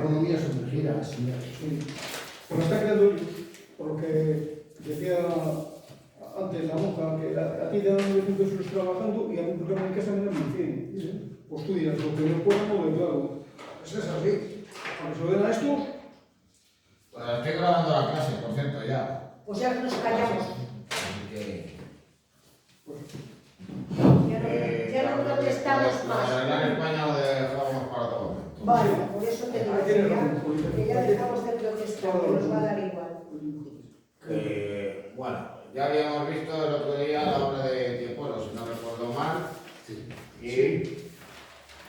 economía sumergida, así. Sí. Porque está creando, por lo que decía antes la monja, que a ti te dan 900 euros trabajando y a un programa en casa me dan 1.100. Sí. Pues tú dirás, lo que no puedo, no lo hago. Eso es así. Para que se lo den a estos, Pues estoy grabando la clase, por cierto, ya. Pues ya nos callamos. Así que... Ya no protestamos más. En España lo dejamos para otro momento. Vale, por eso te digo Ahí tienes razón, que ya dejamos de protestar, que nos va a dar igual. Que, bueno, ya habíamos visto el otro día la obra de Tiepolo, si no recuerdo mal. Sí. Y,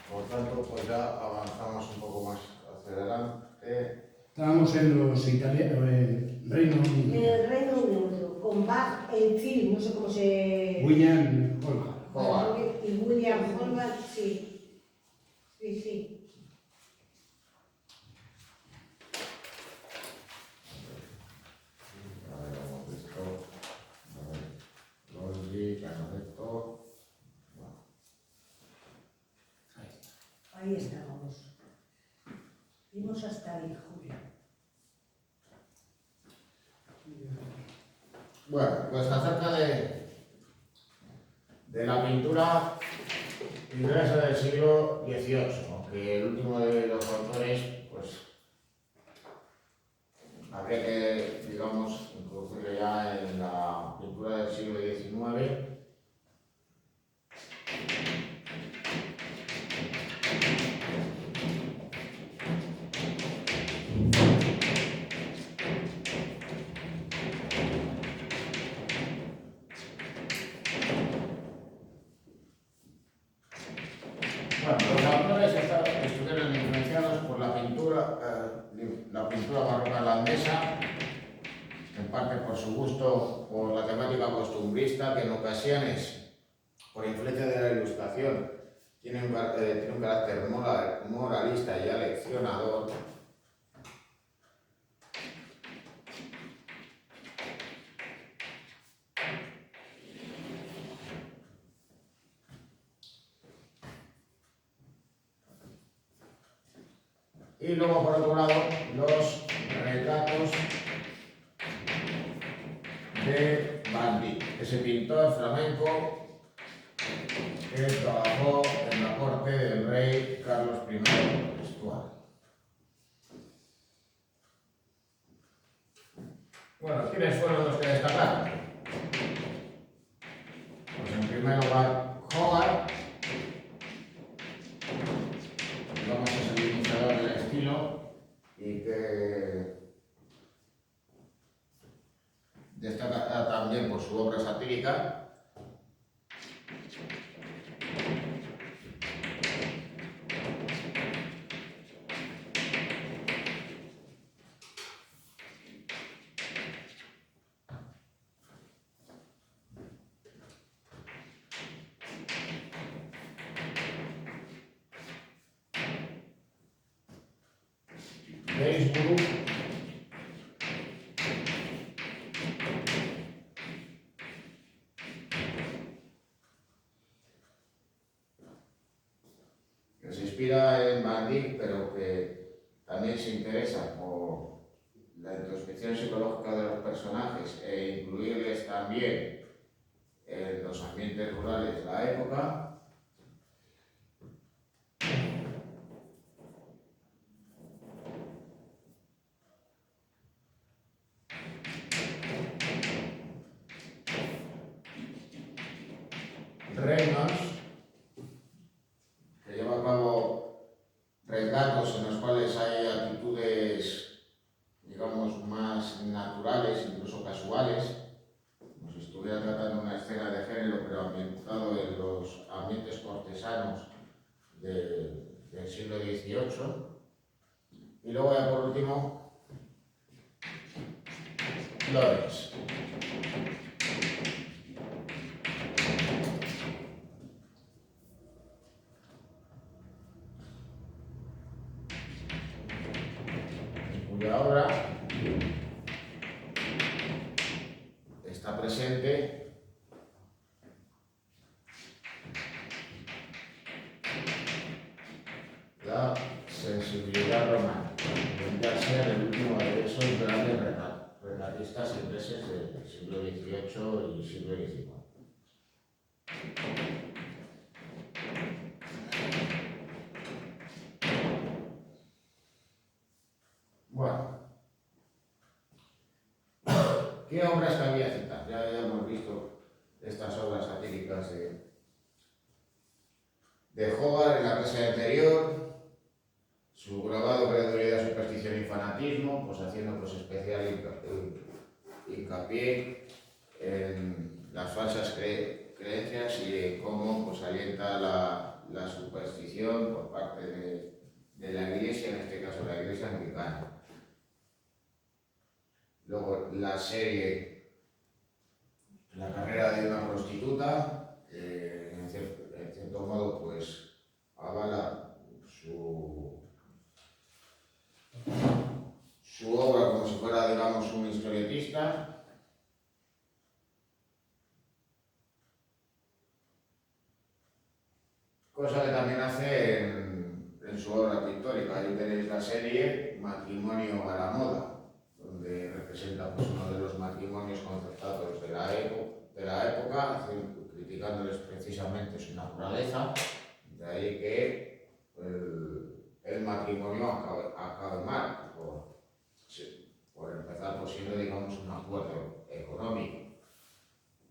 por tanto, pues ya avanzamos un poco más hacia adelante. Estábamos en los italianos, Reino Unido. El Reino Unido, con Bach, el film, no sé cómo se... William Holman. Howard. Y William Holman, sí. Sí, sí. A ver, hemos visto. A ver, Lordi, Canaletto. Bueno. Ahí estábamos. Vimos hasta ahí, Julio. Bueno, pues acerca de la pintura inglesa del siglo XVIII, aunque el último de los autores, pues habría que, digamos, introducirlo ya en la pintura del siglo XIX. Bueno, los autores estuvieron influenciados por la pintura barroca irlandesa, en parte por su gusto por la temática costumbrista, que en ocasiones, por influencia de la ilustración, tiene un carácter moralista y aleccionador. Y luego, por otro lado, los retratos de Van Dyck, ese pintor flamenco que trabajó en la corte del rey Carlos I de Estuardo. Bueno, ¿quiénes fueron los que destacaron? Pues en primer lugar, Hogarth, digamos, es el iniciador del estilo y que destaca también por su obra satírica. Gainsborough, que se inspira en Van Dyck, pero que también se interesa por la introspección psicológica de los personajes e incluirles también en los ambientes rurales de la época. Reynolds, que lleva a cabo retratos en los cuales hay actitudes, digamos, más naturales, incluso casuales, como si estuviera tratando una escena de género, pero ambientado en los ambientes cortesanos del siglo XVIII. Y luego, ya por último, Lawrence. Cuya obra está presente la sensibilidad actividad romántica, podría ser el último de esos grandes retratistas ingleses del siglo XVIII y siglo XIX. Bueno, ¿qué obras cabía citar? Ya hemos visto estas obras satíricas de Hogarth en la clase anterior, su grabado Credualidad, Superstición y Fanatismo, pues haciendo pues especial hincapié en las falsas creencias y en cómo pues alienta la superstición por parte de la Iglesia, en este caso la Iglesia anglicana. Luego la serie La carrera de una prostituta, en cierto modo pues avala su obra como si fuera, digamos, un historietista. Cosa que también hace en su obra pictórica. Ahí tenéis la serie Matrimonio a la moda, donde representa pues, uno de los matrimonios concertados de la época, criticándoles precisamente su naturaleza. De ahí que el matrimonio acabe mal, por empezar por siendo, digamos, un acuerdo económico.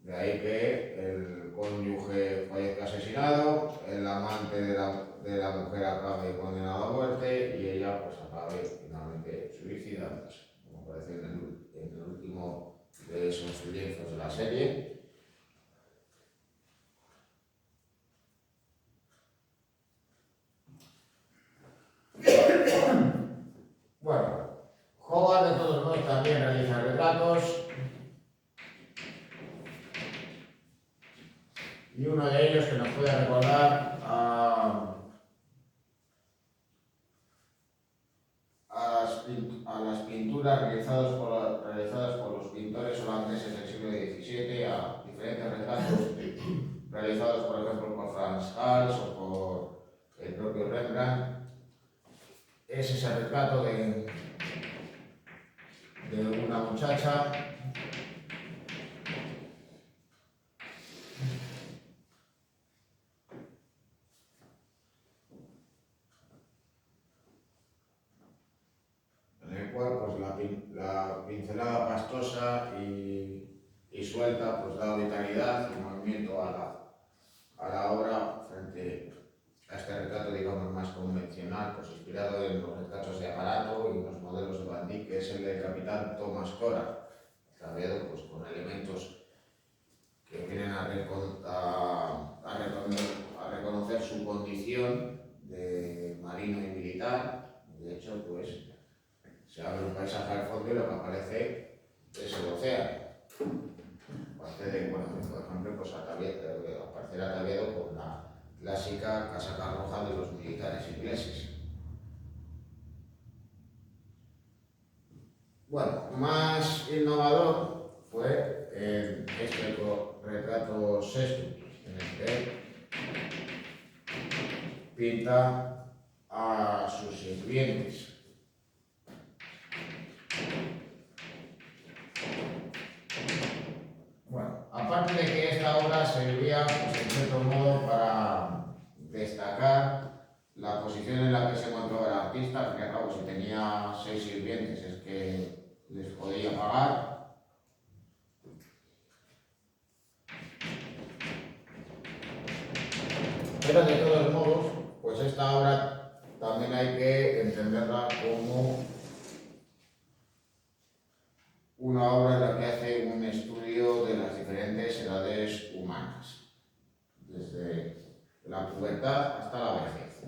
De ahí que el cónyuge fallezca asesinado, el amante de la mujer acabe condenado a muerte y ella pues acabe finalmente suicidándose, como aparece en el último de esos lienzos de la serie. Bueno, Hogarth de todos modos también realiza retratos. Y uno de ellos que nos puede recordar a las pinturas realizadas por los pintores holandeses del siglo XVII, a diferentes retratos realizados, por ejemplo, por Frans Hals o por el propio Rembrandt. Es ese retrato de una muchacha en el cual pues, la pincelada pastosa y suelta pues, da vitalidad y movimiento a la obra frente a este retrato, digamos, más convencional, pues inspirado en los retratos de Aparato y los modelos de Van Dyck, que es el del capitán Thomas Cora, también pues, con elementos que vienen a reconocer su condición de marino y militar. De hecho, pues se abre un paisaje al fondo y lo que aparece es el océano. Aparte de, bueno, por ejemplo, pues aparecer ataviado con la clásica casaca roja de los militares ingleses. Bueno, más innovador fue este retrato sexto, en el que pinta a sus sirvientes. Bueno, aparte de que esta obra servía, pues, en cierto modo, para destacar la posición en la que se encontraba el artista, al fin y al cabo, si tenía 6 sirvientes es que les podía pagar. Pero de todos modos, pues esta obra también hay que entenderla como una obra en la que hace un estudio de las diferentes edades humanas, desde la pubertad hasta la vejez.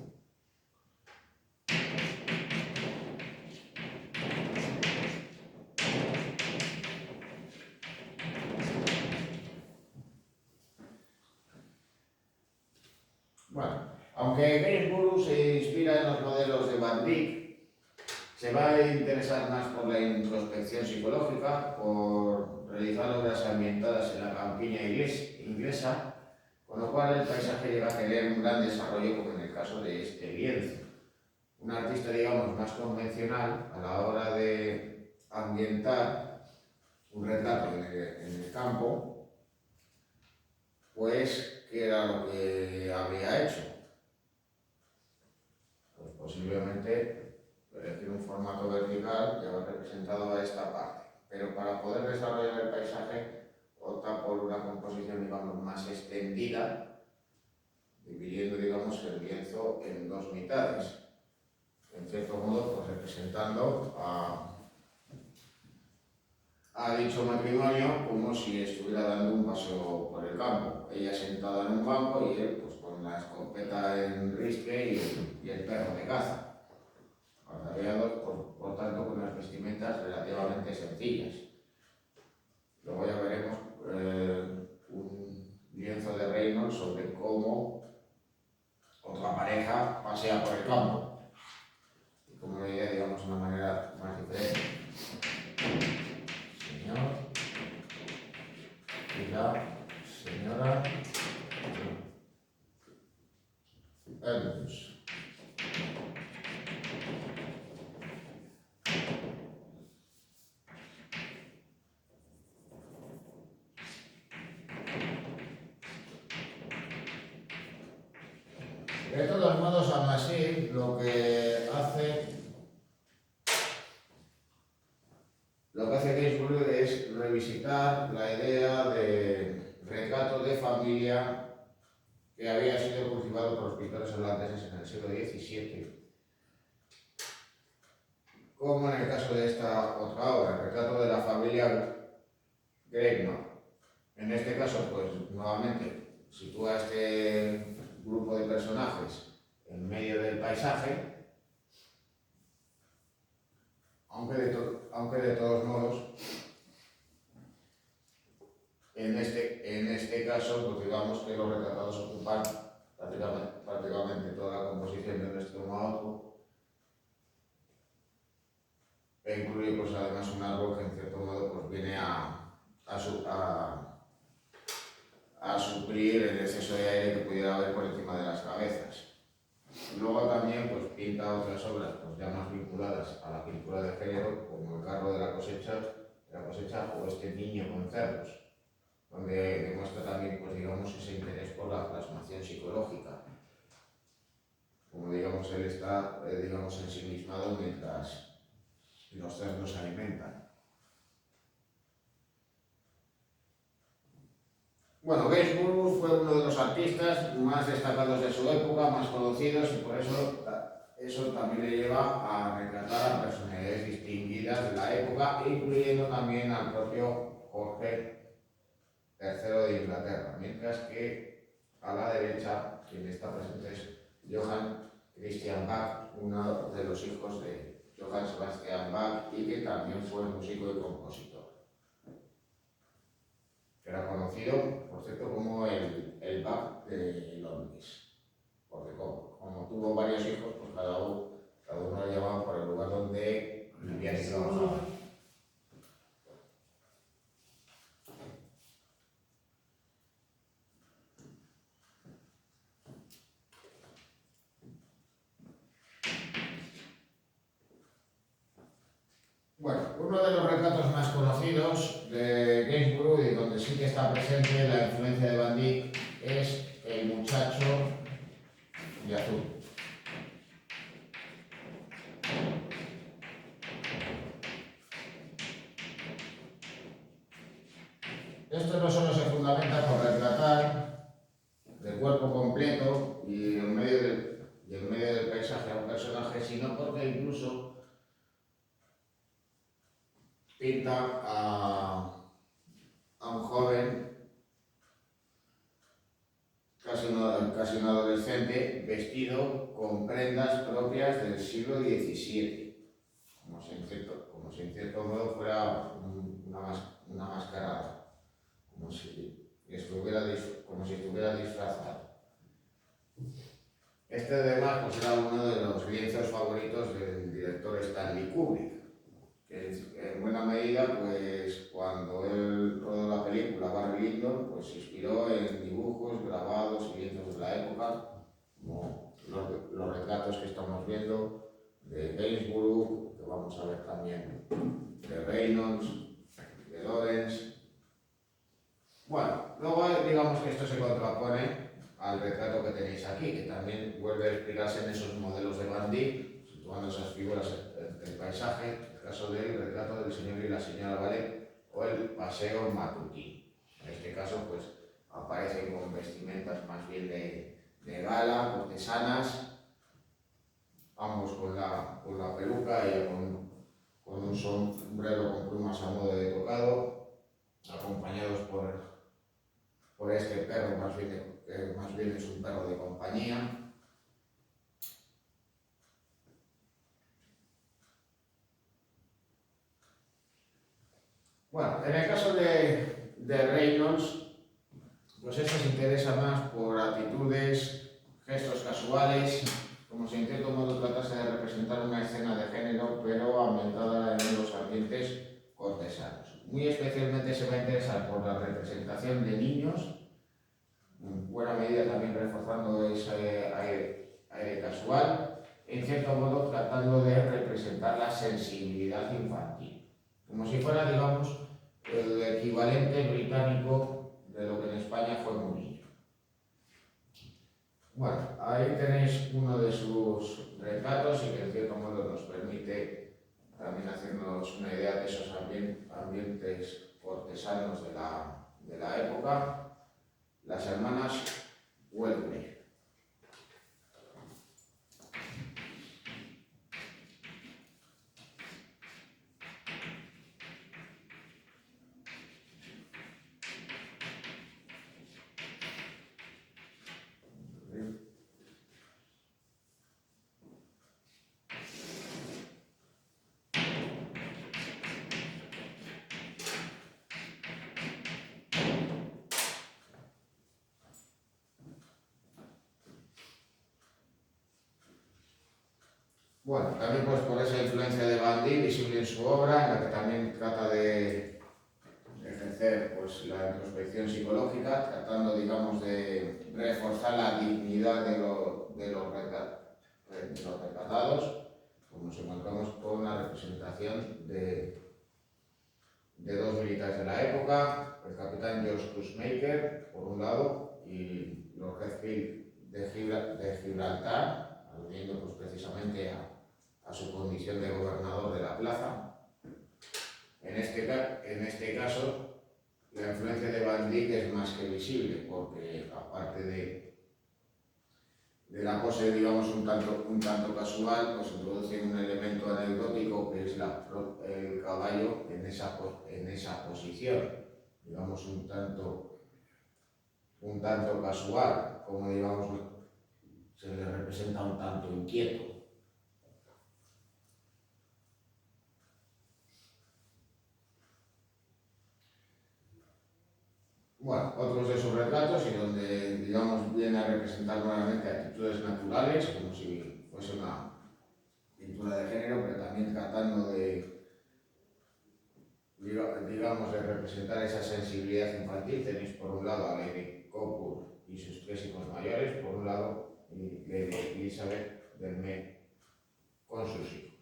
Bueno, aunque Gainsborough se inspira en los modelos de Van Dyck, se va a interesar más por la introspección psicológica, por realizar obras ambientadas en la campiña inglesa, con lo cual el paisaje llega a tener un gran desarrollo, como en el caso de este lienzo. un artista, digamos, más convencional a la hora de ambientar un retrato en el campo, pues, ¿qué era lo que habría hecho? Pues posiblemente elegir un formato vertical y haber representado a esta parte. Pero para poder desarrollar el paisaje, opta por una composición, digamos, más extendida, dividiendo, digamos, el lienzo en dos mitades. En cierto modo, pues representando a dicho matrimonio como si estuviera dando un paseo por el campo. Ella sentada en un banco y él pues con la escopeta en risque y el perro de caza. Ataviados, por tanto, con unas vestimentas relativamente sencillas. Luego ya veremos un lienzo de Reynolds sobre cómo otra pareja pasea por el campo. Y como veía, digamos, de una manera más diferente. Señor y la señora Edmunds. De todos modos, aún así, lo que hace Gainsborough es revisitar la idea de retrato de familia que había sido cultivado por los pintores holandeses en el siglo XVII, como en el caso de esta otra obra, el retrato de la familia Greinor. En este caso, pues nuevamente sitúa este grupo de personajes en medio del paisaje, aunque de todos modos, en este caso, pues digamos que los retratados ocupan prácticamente toda la composición de un extremo a otro, e incluye pues además un árbol que en cierto modo pues viene a suplir el exceso de aire que pudiera haber por encima de las cabezas. Luego también pues pinta otras obras pues ya más vinculadas a la pintura de género, como el carro de la cosecha o este niño con cerdos, donde demuestra también pues digamos ese interés por la plasmación psicológica. Como digamos él está digamos ensimismado mientras los cerdos se alimentan. Bueno, Gainsborough fue uno de los artistas más destacados de su época, más conocidos, y por eso también le lleva a retratar a personalidades distinguidas de la época, incluyendo también al propio Jorge III de Inglaterra, mientras que a la derecha, quien está presente es Johann Christian Bach, uno de los hijos de Johann Sebastian Bach y que también fue músico y compositor. Era conocido, por cierto, como el Bach de Londres, porque como tuvo varios hijos, pues cada uno lo llamaba por el lugar donde vivía y trabajaba. Bueno, uno de los retratos más conocidos de Gainsborough y donde sí que está presente la influencia de Van Dyck es El muchacho de azul. Esto no solo se fundamenta por retratar de cuerpo completo y en medio del paisaje a un personaje, sino porque incluso pinta a un joven, casi un adolescente, vestido con prendas propias del siglo XVII, como si en cierto modo fuera una mascarada, como si estuviera disfrazado. Este además pues, era uno de los lienzos favoritos del director Stanley Kubrick, que en buena medida, pues cuando él rodó la película Barry Lyndon, pues se inspiró en dibujos, grabados y lienzos de la época, como los retratos que estamos viendo de Gainsborough, que vamos a ver también de Reynolds, de Lawrence. Bueno, luego digamos que esto se contrapone al retrato que tenéis aquí, que también vuelve a explicarse en esos modelos de Van Dyck, situando esas figuras del paisaje, el caso del retrato del señor y la señora Ballet o el paseo matutino. En este caso, pues aparecen con vestimentas más bien de gala, cortesanas, ambos con la peluca y con un sombrero con plumas a modo de tocado, acompañados por este perro, más bien es un perro de compañía. Bueno, en el caso de Reynolds, pues esto se interesa más por actitudes, gestos casuales, como si en cierto modo tratase de representar una escena de género, pero ambientada en los ambientes cortesanos. Muy especialmente se va a interesar por la representación de niños, en buena medida también reforzando ese aire casual, en cierto modo tratando de representar la sensibilidad infantil, como si fuera, digamos, el equivalente británico de lo que en España fue Murillo. Bueno, ahí tenéis uno de sus retratos y que en cierto modo nos permite también hacernos una idea de esos ambientes cortesanos de la época. Las hermanas Wellesley. Bueno, también pues por esa influencia de Van Dyck visible en su obra, en la que también trata de ejercer pues, la introspección psicológica, tratando, digamos, de reforzar la dignidad de los retratados, como nos encontramos con la representación de dos militares de la época, el capitán George Cushmaker, por un lado, y los Redfield de Gibraltar, aludiendo pues, precisamente a su condición de gobernador de la plaza. En este caso, la influencia de Van Dyck es más que visible, porque aparte de la pose, digamos, un tanto casual, pues introduce un elemento anecdótico que es el caballo en esa posición, digamos, un tanto casual, como digamos, se le representa un tanto inquieto. Bueno, otros de sus retratos y donde, digamos, viene a representar nuevamente actitudes naturales, como si fuese una pintura de género, pero también tratando digamos, de representar esa sensibilidad infantil. Tenéis por un lado a Lady Copwood y sus tres hijos mayores, por un lado Lady Elizabeth Delme con sus hijos.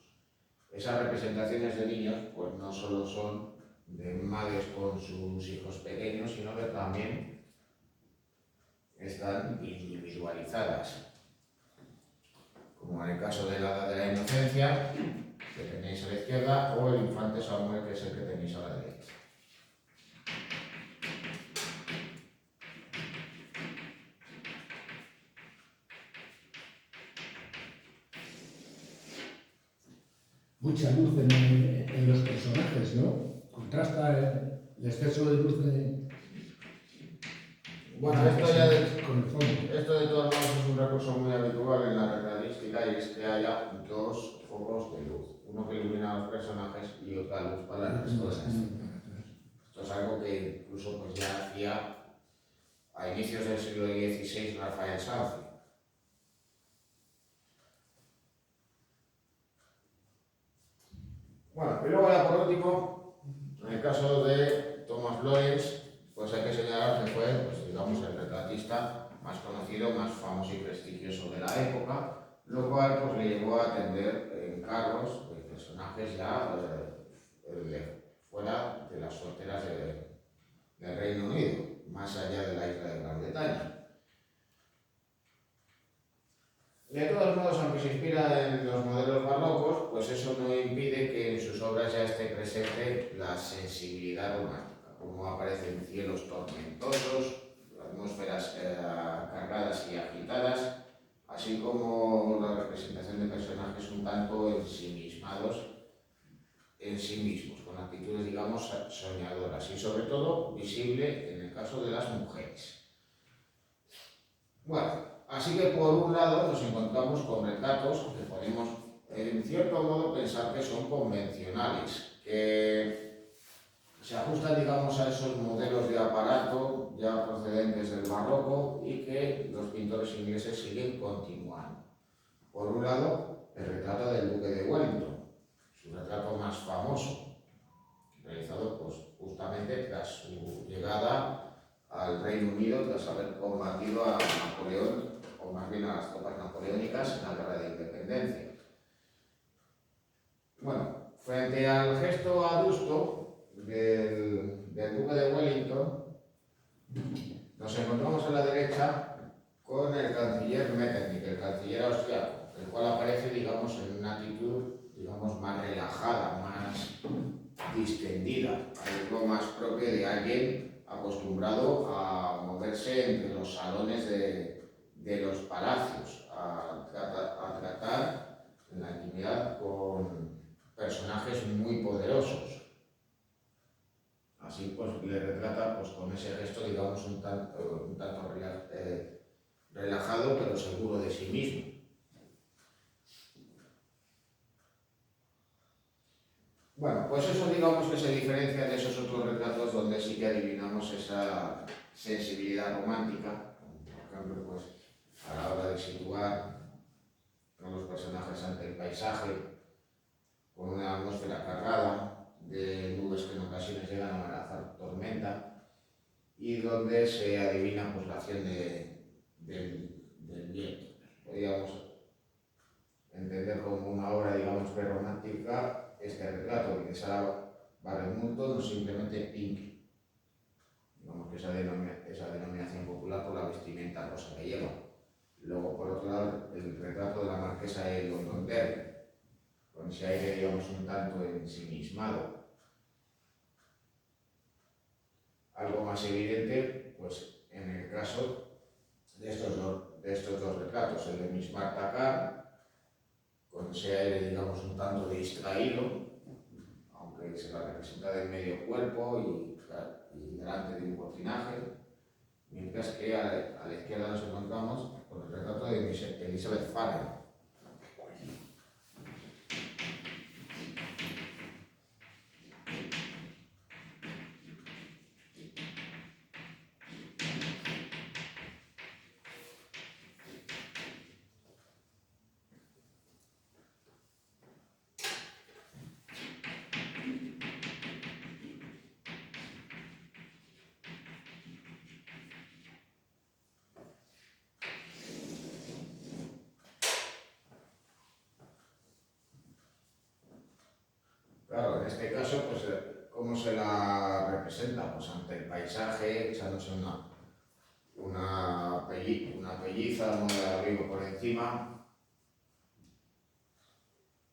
Esas representaciones de niños, pues no solo son de madres con sus hijos pequeños, sino que también están individualizadas, como en el caso de la Edad de la Inocencia, que tenéis a la izquierda, o el infante Samuel, que es el que tenéis a la derecha. Mucha luz en los personajes, ¿no? Contrasta el exceso de luz Bueno, esto con el fondo. Esto de todos modos es un recurso muy habitual en la retratística, y es que haya dos focos de luz, uno que ilumina a los personajes y otra luz para el resto de la escena. Esto es algo que incluso pues, ya hacía a inicios del siglo XVI Rafael Sanzio. Bueno, y luego ya por último, en el caso de Thomas Lawrence, pues hay que señalar que fue, pues, digamos, el retratista más conocido, más famoso y prestigioso de la época, lo cual pues, le llevó a atender en ubicarlos de personajes ya fuera de las fronteras del Reino Unido, más allá de la isla de Gran Bretaña. De todos modos, aunque se inspira en los modelos barrocos, pues eso no impide que en sus obras ya esté presente la sensibilidad romántica, como aparecen cielos tormentosos, atmósferas cargadas y agitadas, así como la representación de personajes un tanto ensimismados en sí mismos, con actitudes, digamos, soñadoras y sobre todo visible en el caso de las mujeres. Bueno, así que por un lado nos encontramos con retratos que podemos en cierto modo pensar que son convencionales, que se ajustan, digamos, a esos modelos de aparato ya procedentes del barroco y que los pintores ingleses siguen continuando. Por un lado, el retrato del duque de Wellington, su retrato más famoso, realizado pues, justamente tras su llegada al Reino Unido, tras haber combatido a Napoleón, o más bien a las tropas napoleónicas en la Guerra de Independencia. Bueno, frente al gesto adusto del duque de Wellington, nos encontramos a la derecha con el canciller Metternich, el canciller austriaco, el cual aparece, digamos, en una actitud, digamos, más relajada, más distendida, algo más propio de alguien acostumbrado a moverse entre los salones de los palacios, a tratar en la intimidad con personajes muy poderosos. Así pues le retrata pues, con ese gesto, digamos, un tanto relajado, pero seguro de sí mismo. Bueno, pues eso digamos que se diferencia de esos otros retratos donde sí que adivinamos esa sensibilidad romántica, por ejemplo, pues a la hora de situar a los personajes ante el paisaje, con una atmósfera cargada de nubes que en ocasiones llegan a amenazar tormenta y donde se adivina pues, la acción del viento. Podríamos entender como una obra, digamos, prerromántica este retrato de Sarah Barrymore, no simplemente Pink, digamos que esa denominación popular por la vestimenta rosa que lleva. Luego, por otro lado, el retrato de la marquesa de Londonderry, con ese aire, digamos, un tanto ensimismado. Algo más evidente, pues, en el caso de estos dos retratos, el de Miss Martha Carr, con ese aire, digamos, un tanto distraído, aunque se la representa de medio cuerpo y delante de un cortinaje, mientras que a la izquierda nos encontramos con el retrato de Elizabeth Farrell. Claro, en este caso, pues, ¿cómo se la representa? Pues ante el paisaje, echándose una pelliza, un abrigo por encima,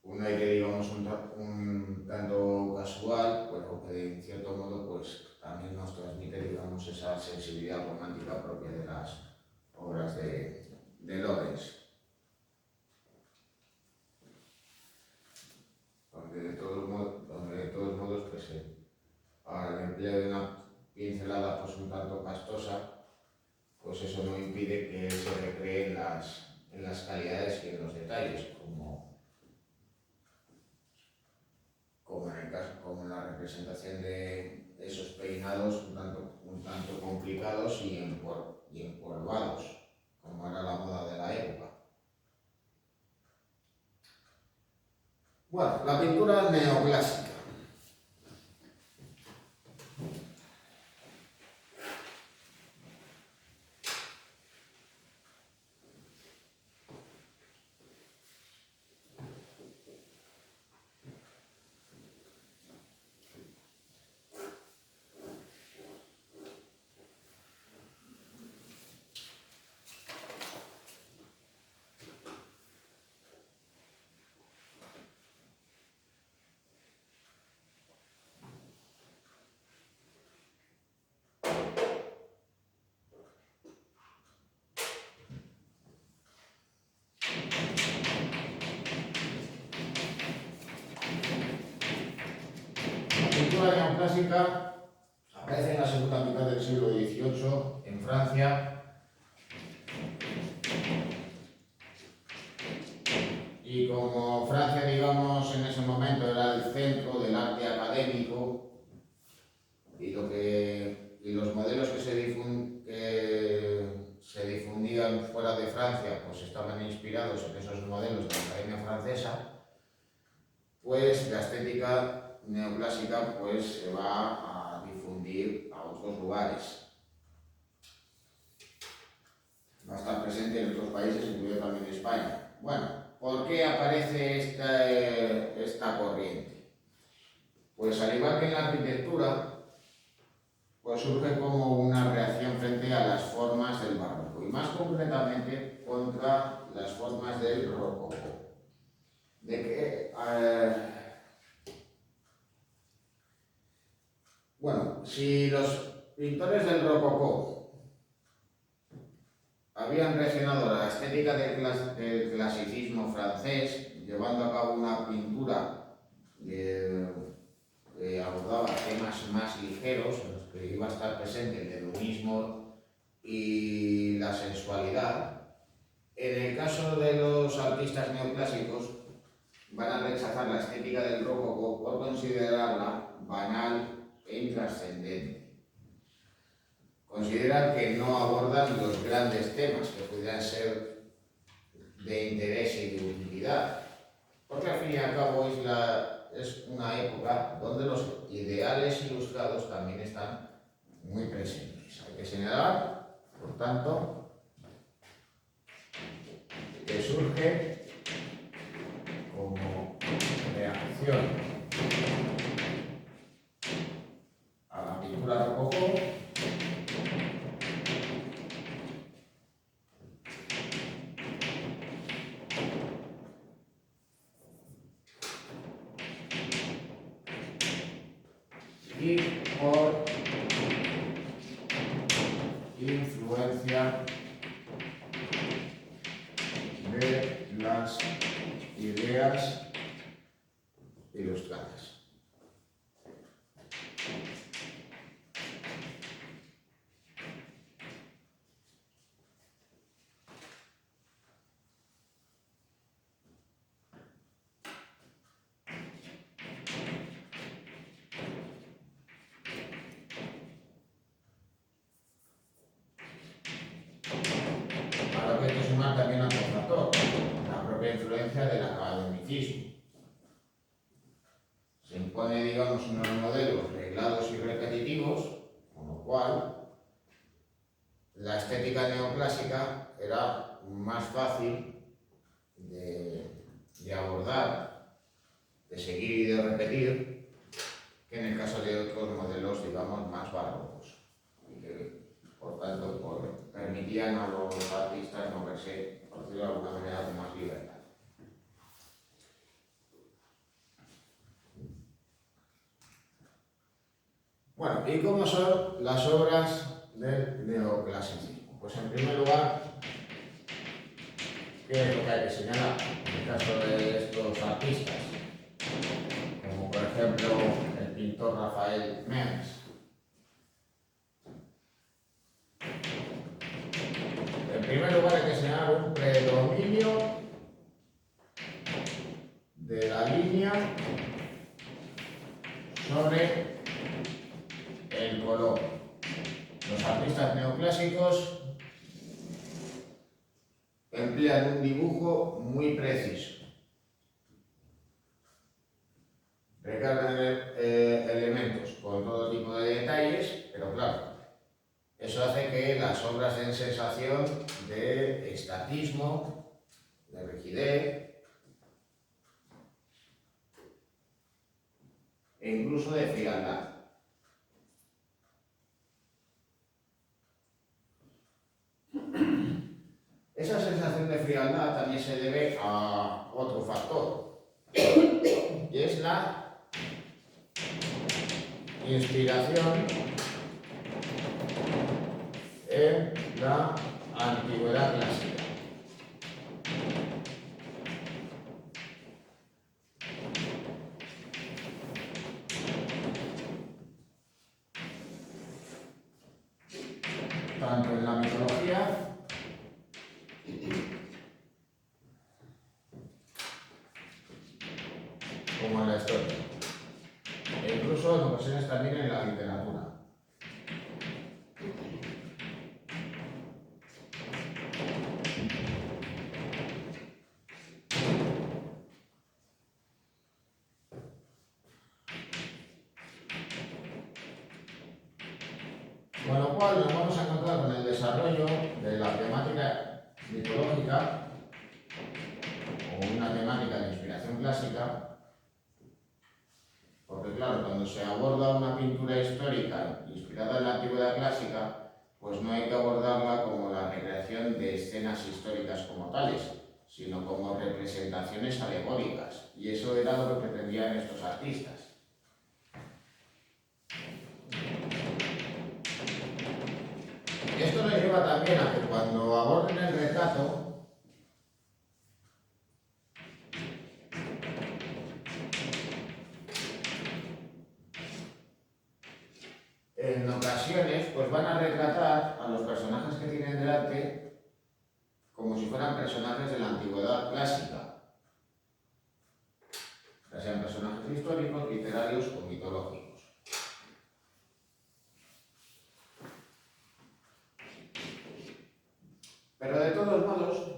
un aire, digamos, un tanto casual, pero que en cierto modo, pues, también nos transmite, digamos, esa sensibilidad romántica propia de las obras de Lawrence. Donde de todos modos, pues, al empleo de una pincelada pues, un tanto pastosa, pues eso no impide que se recree en las calidades y en los detalles, como en la representación de esos peinados un tanto complicados y empolvados, como era la moda de la época. Bueno, la pintura neoclásica. neoclásica aparece en la segunda mitad del siglo XVIII en Francia y como Francia, digamos, en ese momento era el centro del arte académico y los modelos que se difundían fuera de Francia pues estaban inspirados en esos modelos de la Academia Francesa, pues la estética neoclásica pues se va a difundir a otros lugares. Va a estar presente en otros países, incluido también España. Bueno, ¿por qué aparece esta corriente? Pues al igual que en la arquitectura, pues surge como una reacción frente a las formas del barroco y más concretamente contra las formas del rococó. Bueno, si los pintores del rococó habían reaccionado a la estética del clasicismo francés, llevando a cabo una pintura que abordaba temas más ligeros, en los que iba a estar presente el hedonismo y la sensualidad. En el caso de los artistas neoclásicos, van a rechazar la estética del rococó por considerarla banal e intrascendente. Consideran que no abordan los grandes temas que pudieran ser de interés y de utilidad, porque al fin y al cabo es una época donde los ideales ilustrados también están muy presentes. Hay que señalar, por tanto, que surge como reacción a la pintura rococó y por influencia de las ideas ilustradas. Ahora que hay que sumar también otro factor, la propia influencia del academicismo. Se impone, digamos, unos modelos reglados y repetitivos, con lo cual la estética neoclásica era más fácil de abordar, de seguir y de repetir, que en el caso de otros modelos, digamos, más barrocos, y que, por tanto, permitían a los artistas moverse, por decirlo de alguna manera, con más libertad. Bueno, ¿y cómo son las obras del neoclasicismo? Pues en primer lugar, ¿qué es lo que hay que señalar? En el caso de estos artistas, como por ejemplo el pintor Rafael Mengs. En primer lugar hay que señalar un predominio de la línea sobre el color. Los artistas neoclásicos emplean un dibujo muy preciso. Recargan elementos con todo tipo de detalles, pero claro, eso hace que las obras den sensación de estatismo, de rigidez e incluso de frialdad. Esa sensación de frialdad también se debe a otro factor, y es la inspiración en la antigüedad clásica. tanto en la mitología como en la historia, e incluso en ocasiones también en la literatura. Con lo cual nos vamos a encontrar con el desarrollo de la temática mitológica o una temática de inspiración clásica, porque claro, cuando se aborda una pintura histórica inspirada en la antigüedad clásica, pues no hay que abordarla como la recreación de escenas históricas como tales, sino como representaciones alegóricas, y eso era lo que pretendían estos artistas. Esto nos lleva también a que cuando aborden el retrato, en ocasiones pues van a retratar a los personajes que tienen delante como si fueran personajes de la antigüedad clásica, ya sean personajes históricos, literarios o mitológicos. Pero de todos modos,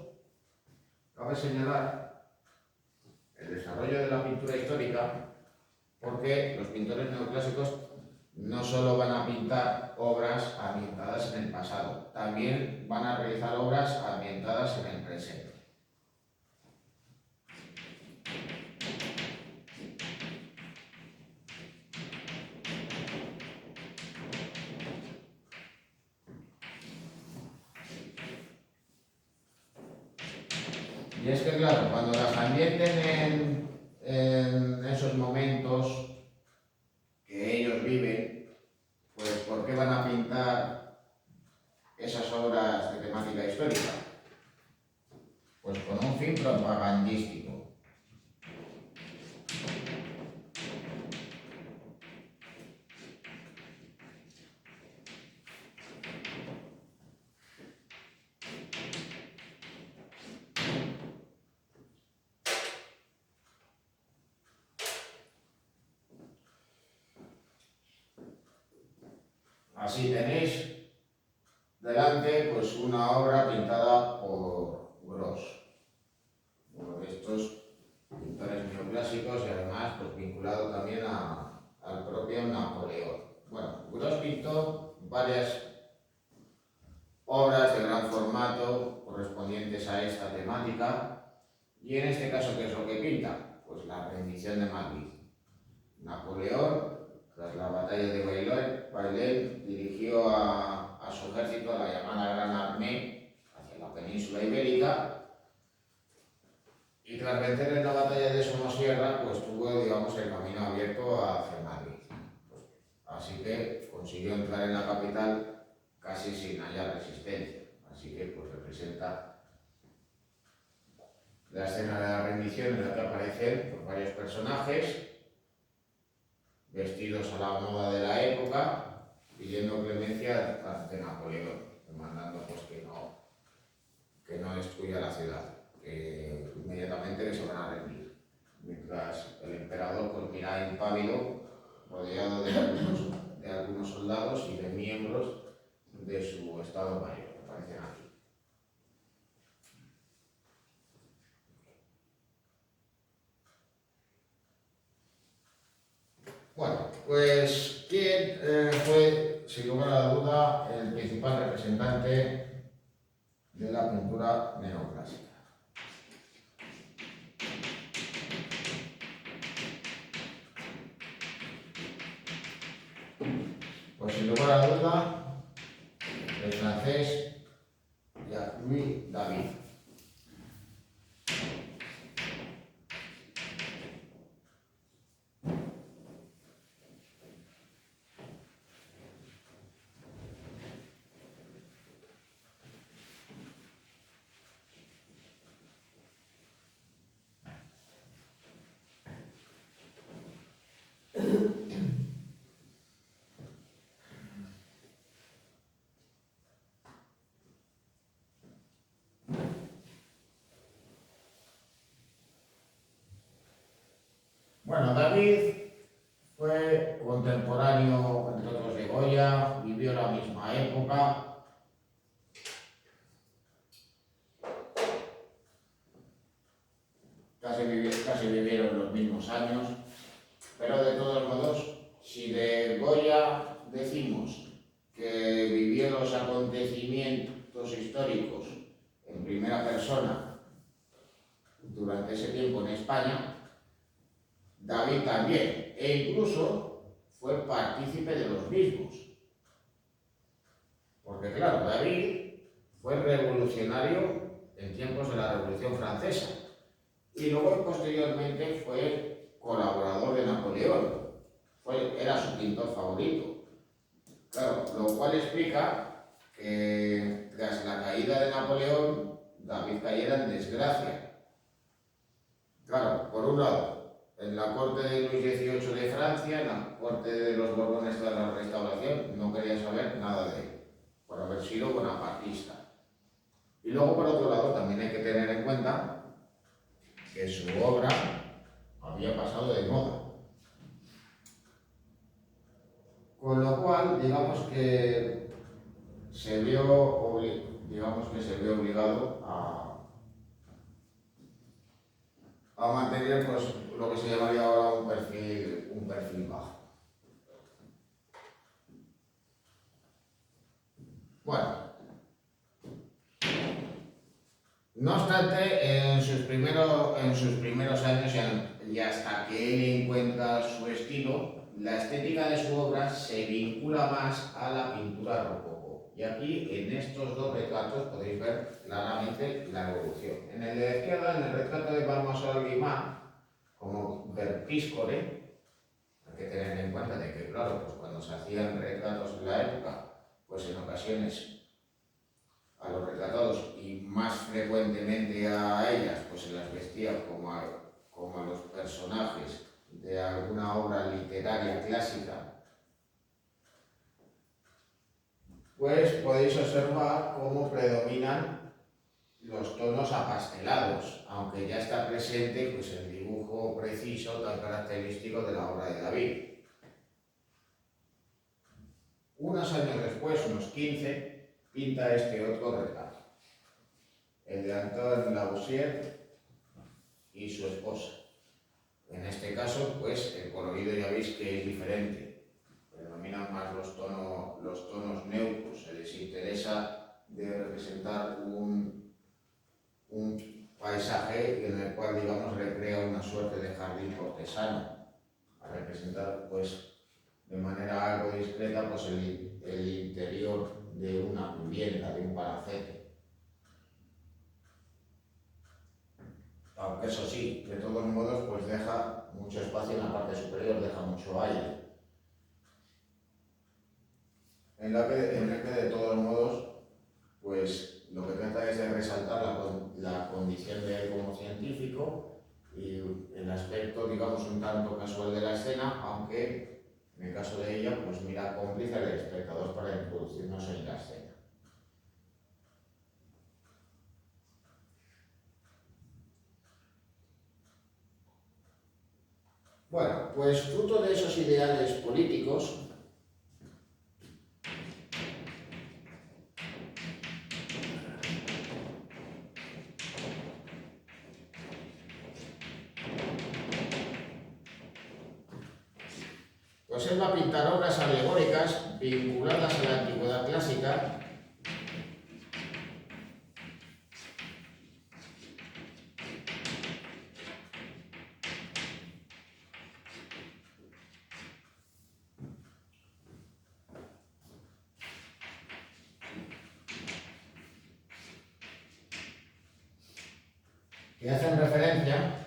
cabe señalar el desarrollo de la pintura histórica, porque los pintores neoclásicos no solo van a pintar obras ambientadas en el pasado, también van a realizar obras ambientadas en el presente. Y es que claro, cuando las ambienten en esos momentos que ellos viven, pues ¿por qué van a pintar esas obras de temática histórica? Pues con un fin propagandístico. Así tenéis delante pues una obra pintada por Gros, uno de estos pintores neoclásicos y además pues vinculado también al propio Napoleón. Bueno, Gros pintó varias obras de gran formato correspondientes a esta temática, y en este caso, ¿qué es lo que pinta? Pues la rendición de Madrid. Napoleón, tras la batalla de Bailén, dirigió a su ejército, a la llamada Gran Armée, hacia la península ibérica, y tras vencer en la batalla de Somosierra, pues tuvo, digamos, el camino abierto hacia Madrid. Pues, así que consiguió entrar en la capital casi sin hallar resistencia. Así que pues representa la escena de la rendición en la que aparecen pues, varios personajes vestidos a la moda de la época, pidiendo clemencia ante Napoleón, demandando pues, que no destruya la ciudad, que inmediatamente se van a rendir. Mientras el emperador pues, mira impávido, rodeado de algunos soldados y de miembros de su estado mayor, que aparecen aquí. Bueno, pues ¿quién fue, sin lugar a la duda, el principal representante de la pintura neoclásica? Pues sin lugar a la duda, el francés Jacques-Louis David. Bueno, David fue contemporáneo, entre otros, de Goya, vivió la misma época. Casi vivieron los mismos años, pero de todos modos, si de Goya decimos que vivió los acontecimientos históricos en primera persona durante ese tiempo en España, David también, e incluso fue partícipe de los mismos. Porque claro, David fue revolucionario en tiempos de la Revolución Francesa y luego posteriormente fue colaborador de Napoleón. Era su pintor favorito. Claro, lo cual explica que tras la caída de Napoleón, David cayera en desgracia. Claro, por un lado, en la corte de Luis XVIII de Francia, en la corte de los Borbones de la Restauración, no quería saber nada de él, por haber sido bonapartista. Y luego, por otro lado, también hay que tener en cuenta que su obra había pasado de moda. Con lo cual, digamos que se vio obligado a mantener, pues, lo que se llamaría ahora un perfil bajo. Bueno, no obstante, en sus primeros años y hasta que él encuentra su estilo, la estética de su obra se vincula más a la pintura rococó. Y aquí, en estos dos retratos, podéis ver claramente la evolución. En el de la izquierda, en el retrato de Balmasor Guimard, como Verpíscore, hay que tener en cuenta de que, claro, pues cuando se hacían retratos en la época, pues en ocasiones a los retratados y más frecuentemente a ellas, pues se las vestía como a los personajes de alguna obra literaria clásica. Pues podéis observar cómo predominan los tonos apastelados, aunque ya está presente, pues, el dibujo preciso tan característico de la obra de David. Unos años después, unos 15, pinta este otro retrato, el de Antoine Lavoisier y su esposa. En este caso, pues, el colorido ya veis que es diferente, predominan más los tonos neutros, se les interesa de representar un paisaje en el cual, digamos, recrea una suerte de jardín cortesano, a representar, pues, de manera algo discreta, pues, el interior de una vivienda, de un palacete. Aunque eso sí, de todos modos, pues deja mucho espacio en la parte superior, deja mucho aire. En el que de todos modos, pues lo que trata es de resaltar la condición de él como científico y el aspecto, digamos, un tanto casual de la escena, aunque en el caso de ella, pues mira cómplice al espectador para introducirnos en la escena. Bueno, pues fruto de esos ideales políticos, pues él va a pintar obras alegóricas vinculadas a la antigüedad clásica, que hacen referencia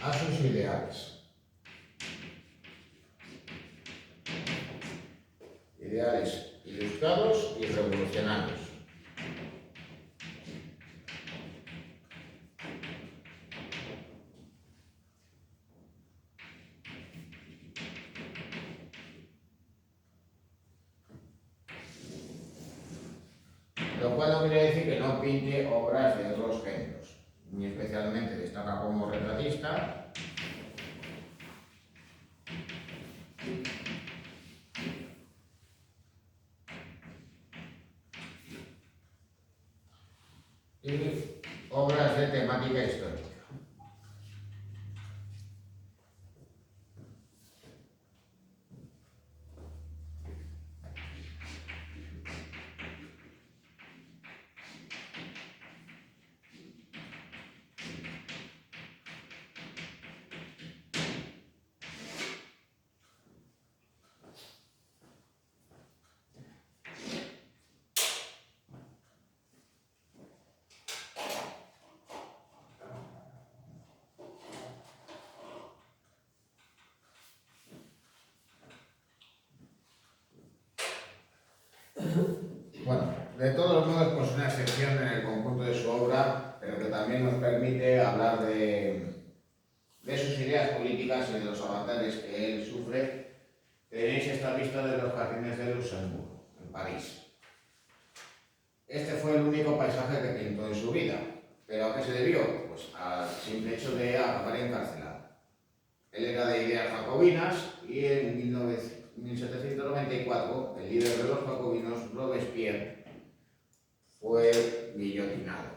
a sus ideales ilustrados y revolucionarios. lo cual no quiere decir que no pinte obras de otros géneros. Muy especialmente destaca como retratista. Y obras de temática histórica. Bueno, de todos modos, pues una excepción en el conjunto de su obra, pero que también nos permite hablar de sus ideas políticas y de los avatares que él sufre. Tenéis esta vista de los jardines de Luxemburgo, en París. Este fue el único paisaje que pintó en su vida. ¿Pero a qué se debió? Pues al simple hecho de acabar encarcelado. Él era de ideas jacobinas y en 1794 el líder de los jacobinos, Robespierre, fue guillotinado.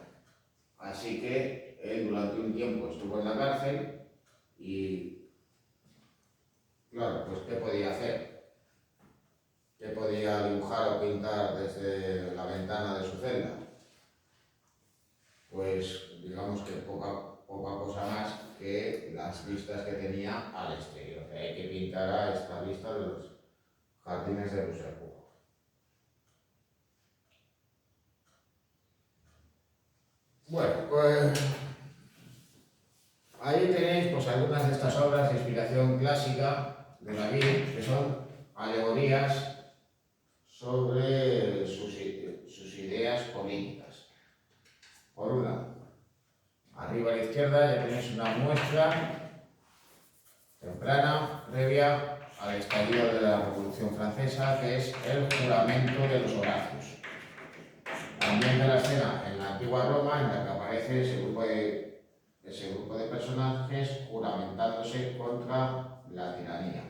Así que él durante un tiempo estuvo en la cárcel y, claro, pues ¿qué podía hacer? ¿Qué podía dibujar o pintar desde la ventana de su celda? Pues digamos que poca cosa más que las vistas que tenía al exterior. Hay que pintar a esta vista de los jardines de Luxemburgo. Bueno, pues ahí tenéis pues algunas de estas obras de inspiración clásica de David, que son alegorías sobre sus ideas políticas. Por un lado, arriba a la izquierda ya tenéis una muestra temprana, previa al estallido de la Revolución Francesa, que es el juramento de los Horacios. También de la escena en la antigua Roma, en la que aparece ese grupo de personajes juramentándose contra la tiranía.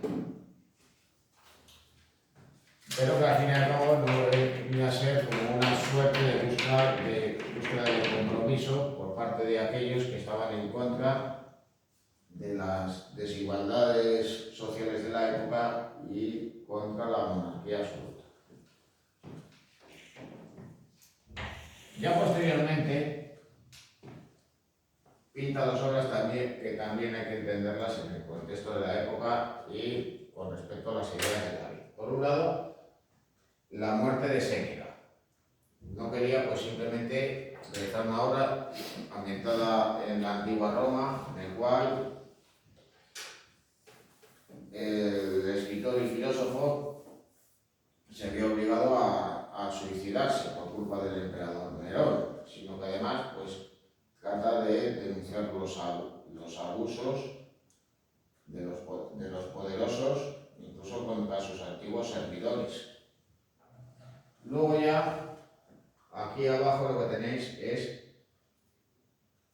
Pero que al fin y al cabo no venía a ser como una suerte de búsqueda de compromiso por parte de aquellos que estaban en contra de las desigualdades sociales de la época y contra la monarquía absoluta. Ya posteriormente pinta dos obras que también hay que entenderlas en el contexto de la época y con respecto a las ideas de David. Por un lado, la muerte de Séneca. No quería pues simplemente realizar una obra ambientada en la antigua Roma, en el cual el escritor y filósofo se vio obligado a suicidarse por culpa del emperador Nerón, sino que además pues trata de denunciar los abusos de los poderosos, incluso contra sus antiguos servidores. Luego ya, aquí abajo lo que tenéis es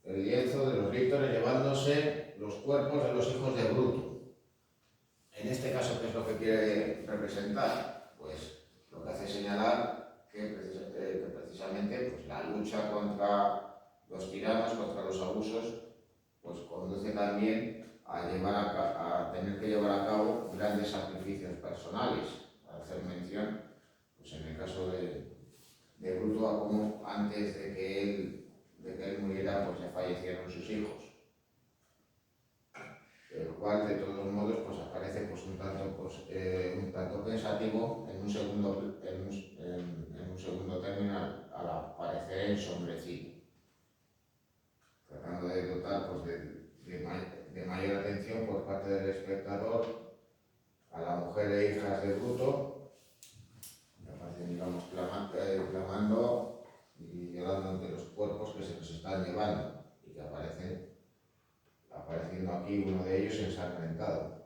el lienzo de los lictores llevándose los cuerpos de los hijos de Bruto. En este caso, ¿qué es lo que quiere representar? Pues lo que hace señalar que precisamente pues, la lucha contra los tiranos, contra los abusos, pues conduce también a tener que llevar a cabo grandes sacrificios personales. Para hacer mención, pues en el caso de Bruto, a cómo antes de que él muriera, pues ya fallecieron sus hijos. El cual, de todos modos, pues aparece pues, un tanto pensativo en un segundo término al aparecer ensombrecido, tratando de dotar pues, de mayor atención por parte del espectador a la mujer e hijas de Bruto, que aparecen, digamos, clamando y llorando ante los cuerpos que se nos están llevando y que apareciendo aquí uno de ellos ensangrentado.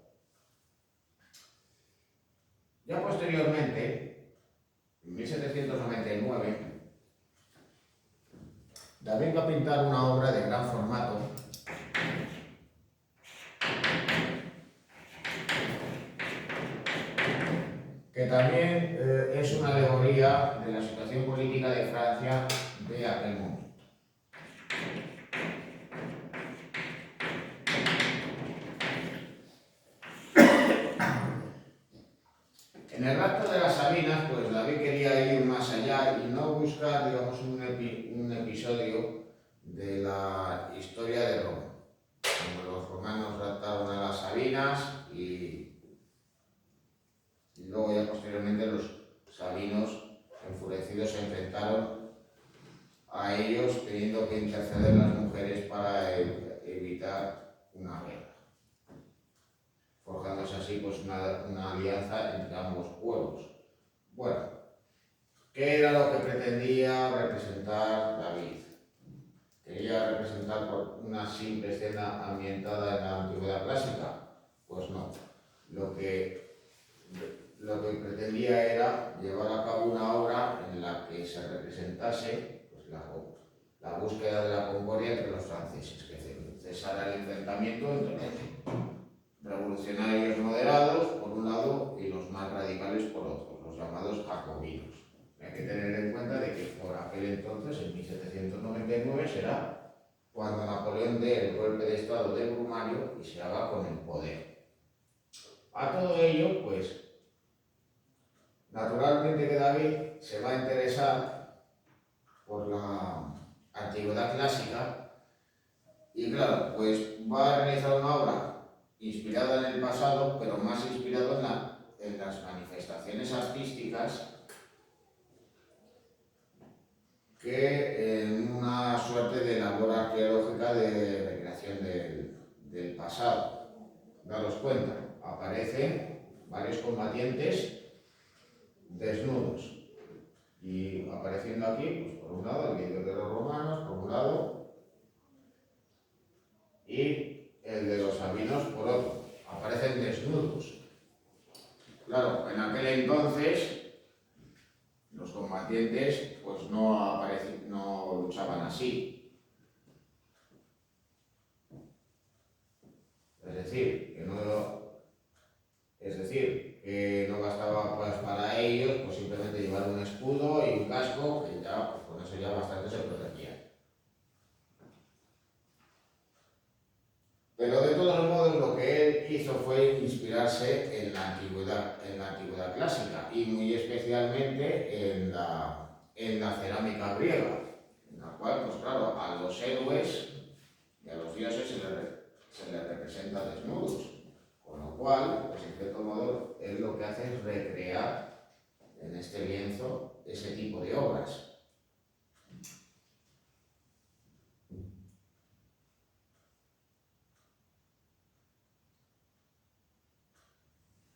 Ya posteriormente, en 1799, David va a pintar una obra de gran formato que también es una alegoría de la situación política de Francia de aquel momento. En el rapto de las Sabinas, pues David quería ir más allá y no buscar, digamos, un episodio de la historia de Roma. Como los romanos raptaron a las Sabinas y luego ya posteriormente los sabinos enfurecidos se enfrentaron a ellos teniendo que interceder las mujeres para evitar una guerra, forjándose así pues una alianza entre ambos pueblos. Bueno, ¿qué era lo que pretendía representar David? ¿Quería representar por una simple escena ambientada en la antigüedad clásica? Pues no. Lo que pretendía era llevar a cabo una obra en la que se representase pues, la búsqueda de la concordia entre los franceses, que cesara el enfrentamiento entre los revolucionarios moderados por un lado y los más radicales por otro, los llamados jacobinos. Hay que tener en cuenta de que por aquel entonces, en 1799, será cuando Napoleón dé el golpe de estado de Brumario y se haga con el poder. A todo ello, pues, naturalmente que David se va a interesar por la antigüedad clásica y claro, pues va a realizar una obra inspirada en el pasado, pero más inspirado en las manifestaciones artísticas que en una suerte de labor arqueológica de recreación del pasado. Daros cuenta, aparecen varios combatientes desnudos y apareciendo aquí, pues por un lado el vídeo de los romanos, por un lado, y el de los sabinos por otro. Aparecen desnudos. Claro, en aquel entonces los combatientes pues no luchaban así. Es decir, que no bastaba pues, para ellos pues, simplemente llevar un escudo y un casco, que ya pues, con eso ya bastante se protegían. Pero de todos modos lo que él hizo fue inspirarse en la antigüedad clásica y muy especialmente en la cerámica griega, en la cual, pues claro, a los héroes y a los dioses se les representa desnudos, con lo cual, pues en cierto modo, él lo que hace es recrear en este lienzo ese tipo de obras.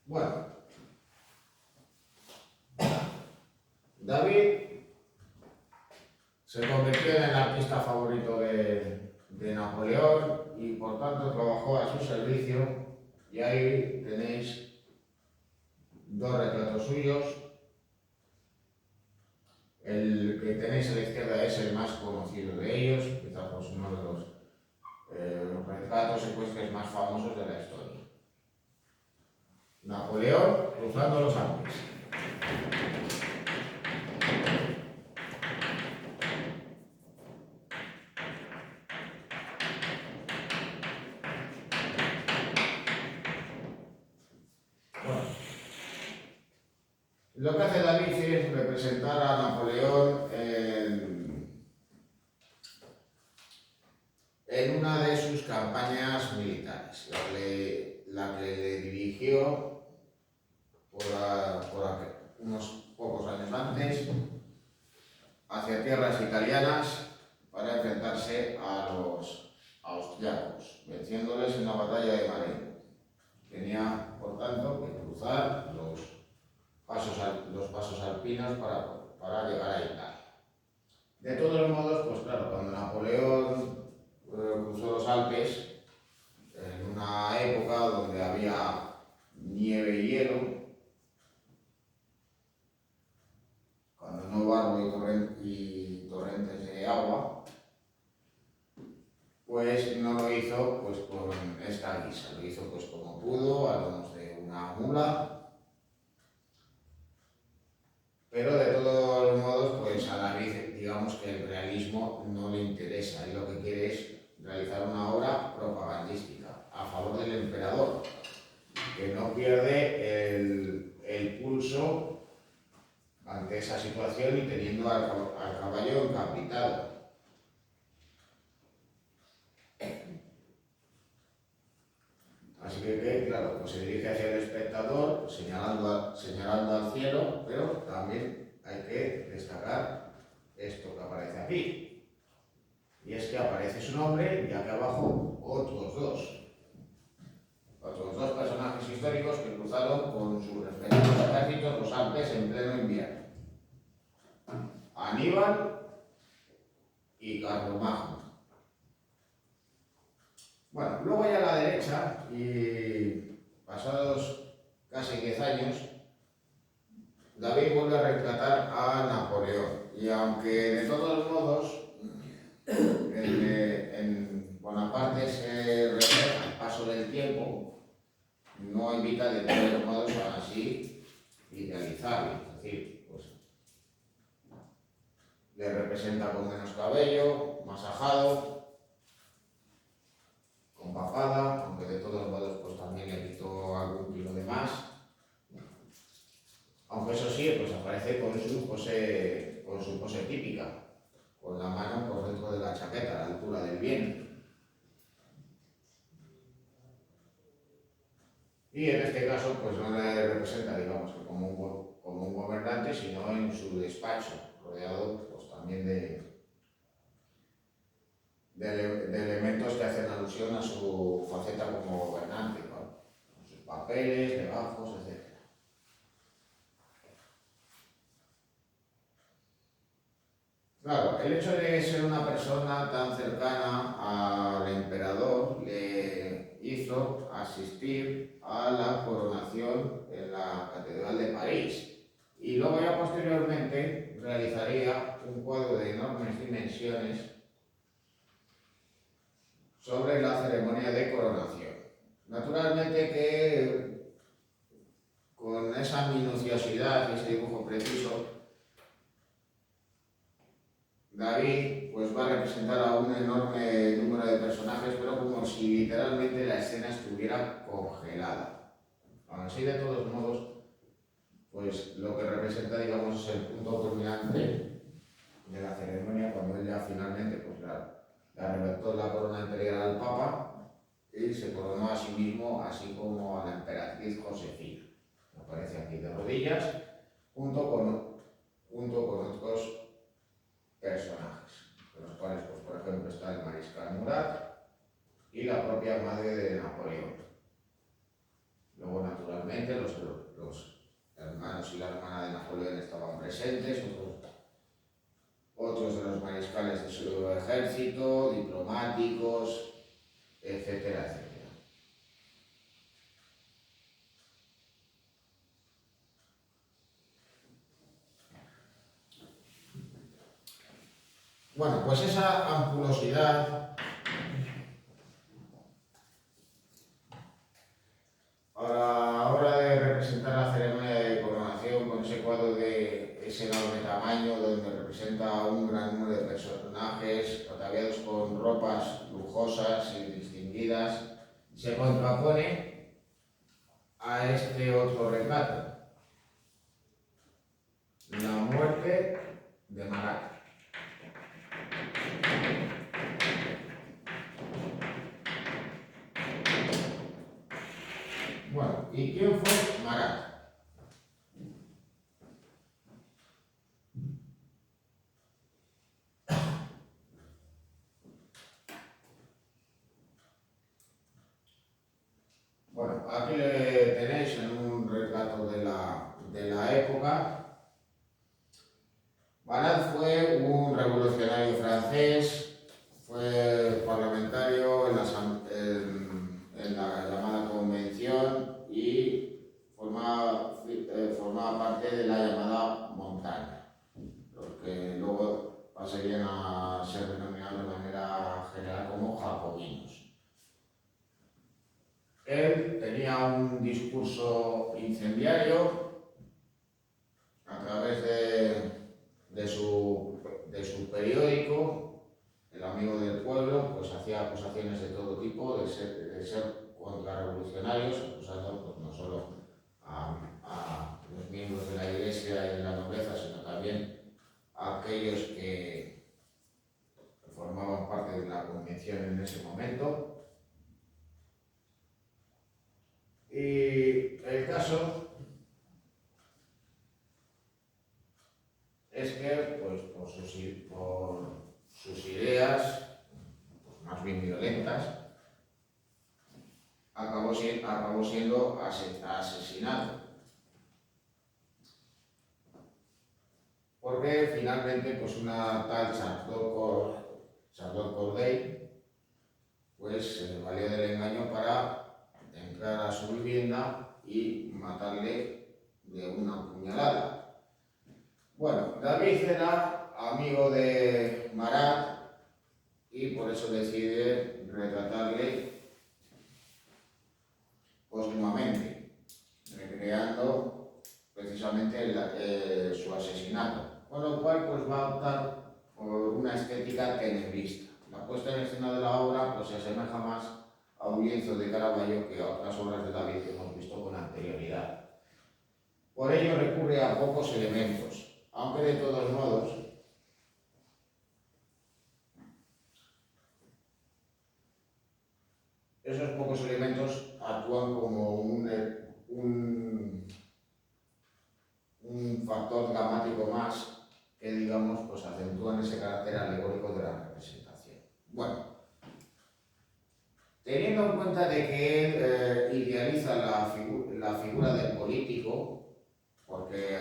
Bueno, David se convirtió en el artista favorito de Napoleón y por tanto trabajó a su servicio y ahí tenéis dos retratos suyos. El que tenéis a la izquierda es el más conocido de ellos, quizás pues uno de los retratos ecuestres más famosos de la historia. Napoleón cruzando los Alpes. Bueno, lo que hace David es representar a Napoleón en una de sus campañas militares, la que le dirigió unos pocos años antes hacia tierras italianas para enfrentarse a los austriacos, venciéndoles en la batalla de Marengo. Tenía, por tanto, que cruzar los pasos alpinos para llegar a Italia. De todos modos, pues claro, cuando Napoleón cruzó los Alpes, en una época donde había nieve y hielo, cuando no barro y torrentes de agua, pues no lo hizo pues con esta guisa, lo hizo pues como pudo, a lomos de una mula. Pero de todos modos, pues a David, digamos que el realismo no le interesa, y lo que quiere es realizar una obra propagandística a favor del emperador, que no pierde el pulso ante esa situación y teniendo al caballo encapritado. Así que, claro, pues se dirige hacia el espectador, señalando al cielo, pero también hay que destacar esto que aparece aquí. Y es que aparece su nombre y acá abajo otros dos personajes históricos que cruzaron con sus respectivos ejércitos los Alpes en pleno invierno. Aníbal y Carlomagno. Bueno, luego ya a la derecha, y pasados casi 10 años, David vuelve a retratar a Napoleón. Y aunque de todos modos en Bonaparte se refleja el paso del tiempo, no evita de todos modos así idealizarlo. Es decir, pues le representa con menos cabello, más ajado, con papada, aunque de todos modos pues también le quitó algún kilo de más. Aunque eso sí, pues aparece con su pose típica, con la mano por dentro de la chaqueta, a la altura del vientre. Y en este caso, pues no le representa, digamos, que como un gobernante, sino en su despacho, rodeado pues también de elementos que hacen alusión a su faceta como gobernante, ¿no? Sus papeles, legajos, etc. Claro, el hecho de ser una persona tan cercana al emperador le hizo asistir a la coronación en la Catedral de París y luego ya posteriormente realizaría un cuadro de enormes dimensiones sobre la ceremonia de coronación. Naturalmente que con esa minuciosidad y ese dibujo preciso, David pues va a representar a un enorme número de personajes, pero como si literalmente la escena estuviera congelada. Aún así, de todos modos, pues lo que representa, digamos, es el punto culminante de la ceremonia, cuando él ya finalmente pues le arrebató la corona imperial al Papa y se coronó a sí mismo, así como a la emperatriz Josefina. Aparece aquí de rodillas, junto con otros personajes, de los cuales, pues, por ejemplo, está el mariscal Murat y la propia madre de Napoleón. Luego, naturalmente, los hermanos y la hermana de Napoleón estaban presentes, otros de los mariscales de su ejército, diplomáticos, etcétera, etcétera. Bueno, pues esa ampulosidad a la hora de representar la ceremonia de coronación con ese cuadro de ese enorme tamaño donde representa a un gran número de personajes ataviados con ropas lujosas y distinguidas, se contrapone a este otro retrato, la muerte de Marat. Bueno, ¿y quién fue Marat? Bueno, aquí le tenéis en un retrato de la época. Marat fue un revolucionario francés, fue parlamentario en la llamada Convención y formaba parte de la llamada Montaña, lo que luego pasarían a ser denominados de manera general como jacobinos. Él tenía un discurso incendiario a través de su periódico, El Amigo del Pueblo, pues hacía acusaciones de todo tipo, de ser contrarrevolucionarios, acusando pues, no solo a los miembros de la Iglesia y de la nobleza, sino también a aquellos que formaban parte de la Convención en ese momento. Y el caso es que, pues, por sus ideas, pues, más bien violentas, acabó siendo asesinado. Porque finalmente, pues, una tal Charlotte Corday, pues, se valió del engaño para entrar a su vivienda y matarle de una puñalada. Bueno, David era amigo de Marat y por eso decide retratarle póstumamente, recreando precisamente su asesinato. Con lo cual, pues va a optar por una estética tenebrista. La puesta en escena de la obra pues, se asemeja más a un lienzo de Caravaggio que a otras obras de David que hemos visto con anterioridad. Por ello recurre a pocos elementos, aunque de todos modos esos pocos elementos actúan como un factor dramático más que, digamos, pues acentúan ese carácter alegórico de la representación. Bueno, teniendo en cuenta de que él idealiza la figura del político, porque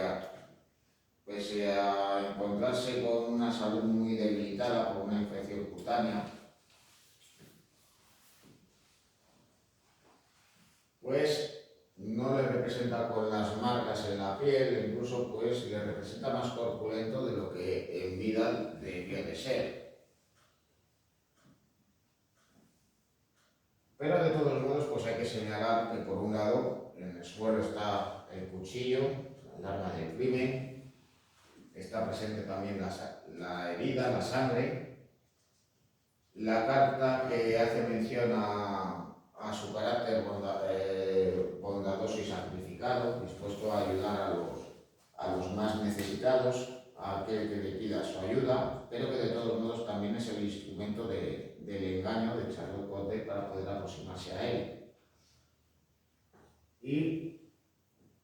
pese a encontrarse con una salud muy debilitada por una infección cutánea, pues no le representa con las marcas en la piel, incluso pues le representa más corpulento de lo que en vida debió de ser. Pero de todos modos pues hay que señalar que por un lado en el suelo está el cuchillo, el arma del crimen, está presente también la herida, la sangre, la carta que hace mención a su carácter bondadoso y sacrificado, dispuesto a ayudar a los más necesitados, a aquel que le pida su ayuda, pero que de todos modos también es el instrumento del engaño de Charlotte Corday para poder aproximarse a él. Y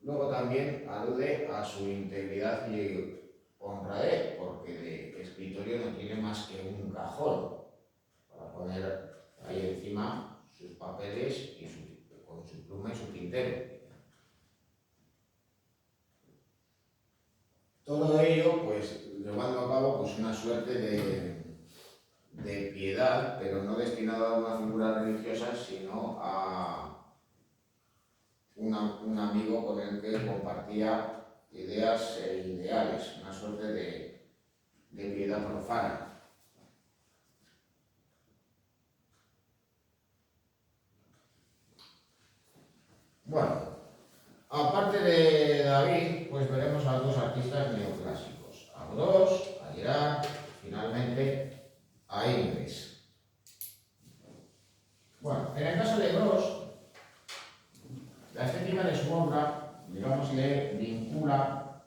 luego también alude a su integridad y honradez, porque de escritorio no tiene más que un cajón para poner ahí encima sus papeles con su pluma y su tintero. Todo ello, pues, llevando a cabo pues, una suerte de piedad, pero no destinada a una figura religiosa, sino a un amigo con el que compartía ideas e ideales, una suerte de piedad profana. Bueno, aparte de David, pues veremos a dos artistas neoclásicos, a Gros, a Gerard, finalmente a Ingres. Bueno, en el caso de Gros, la estética de su obra, digamos, le vincula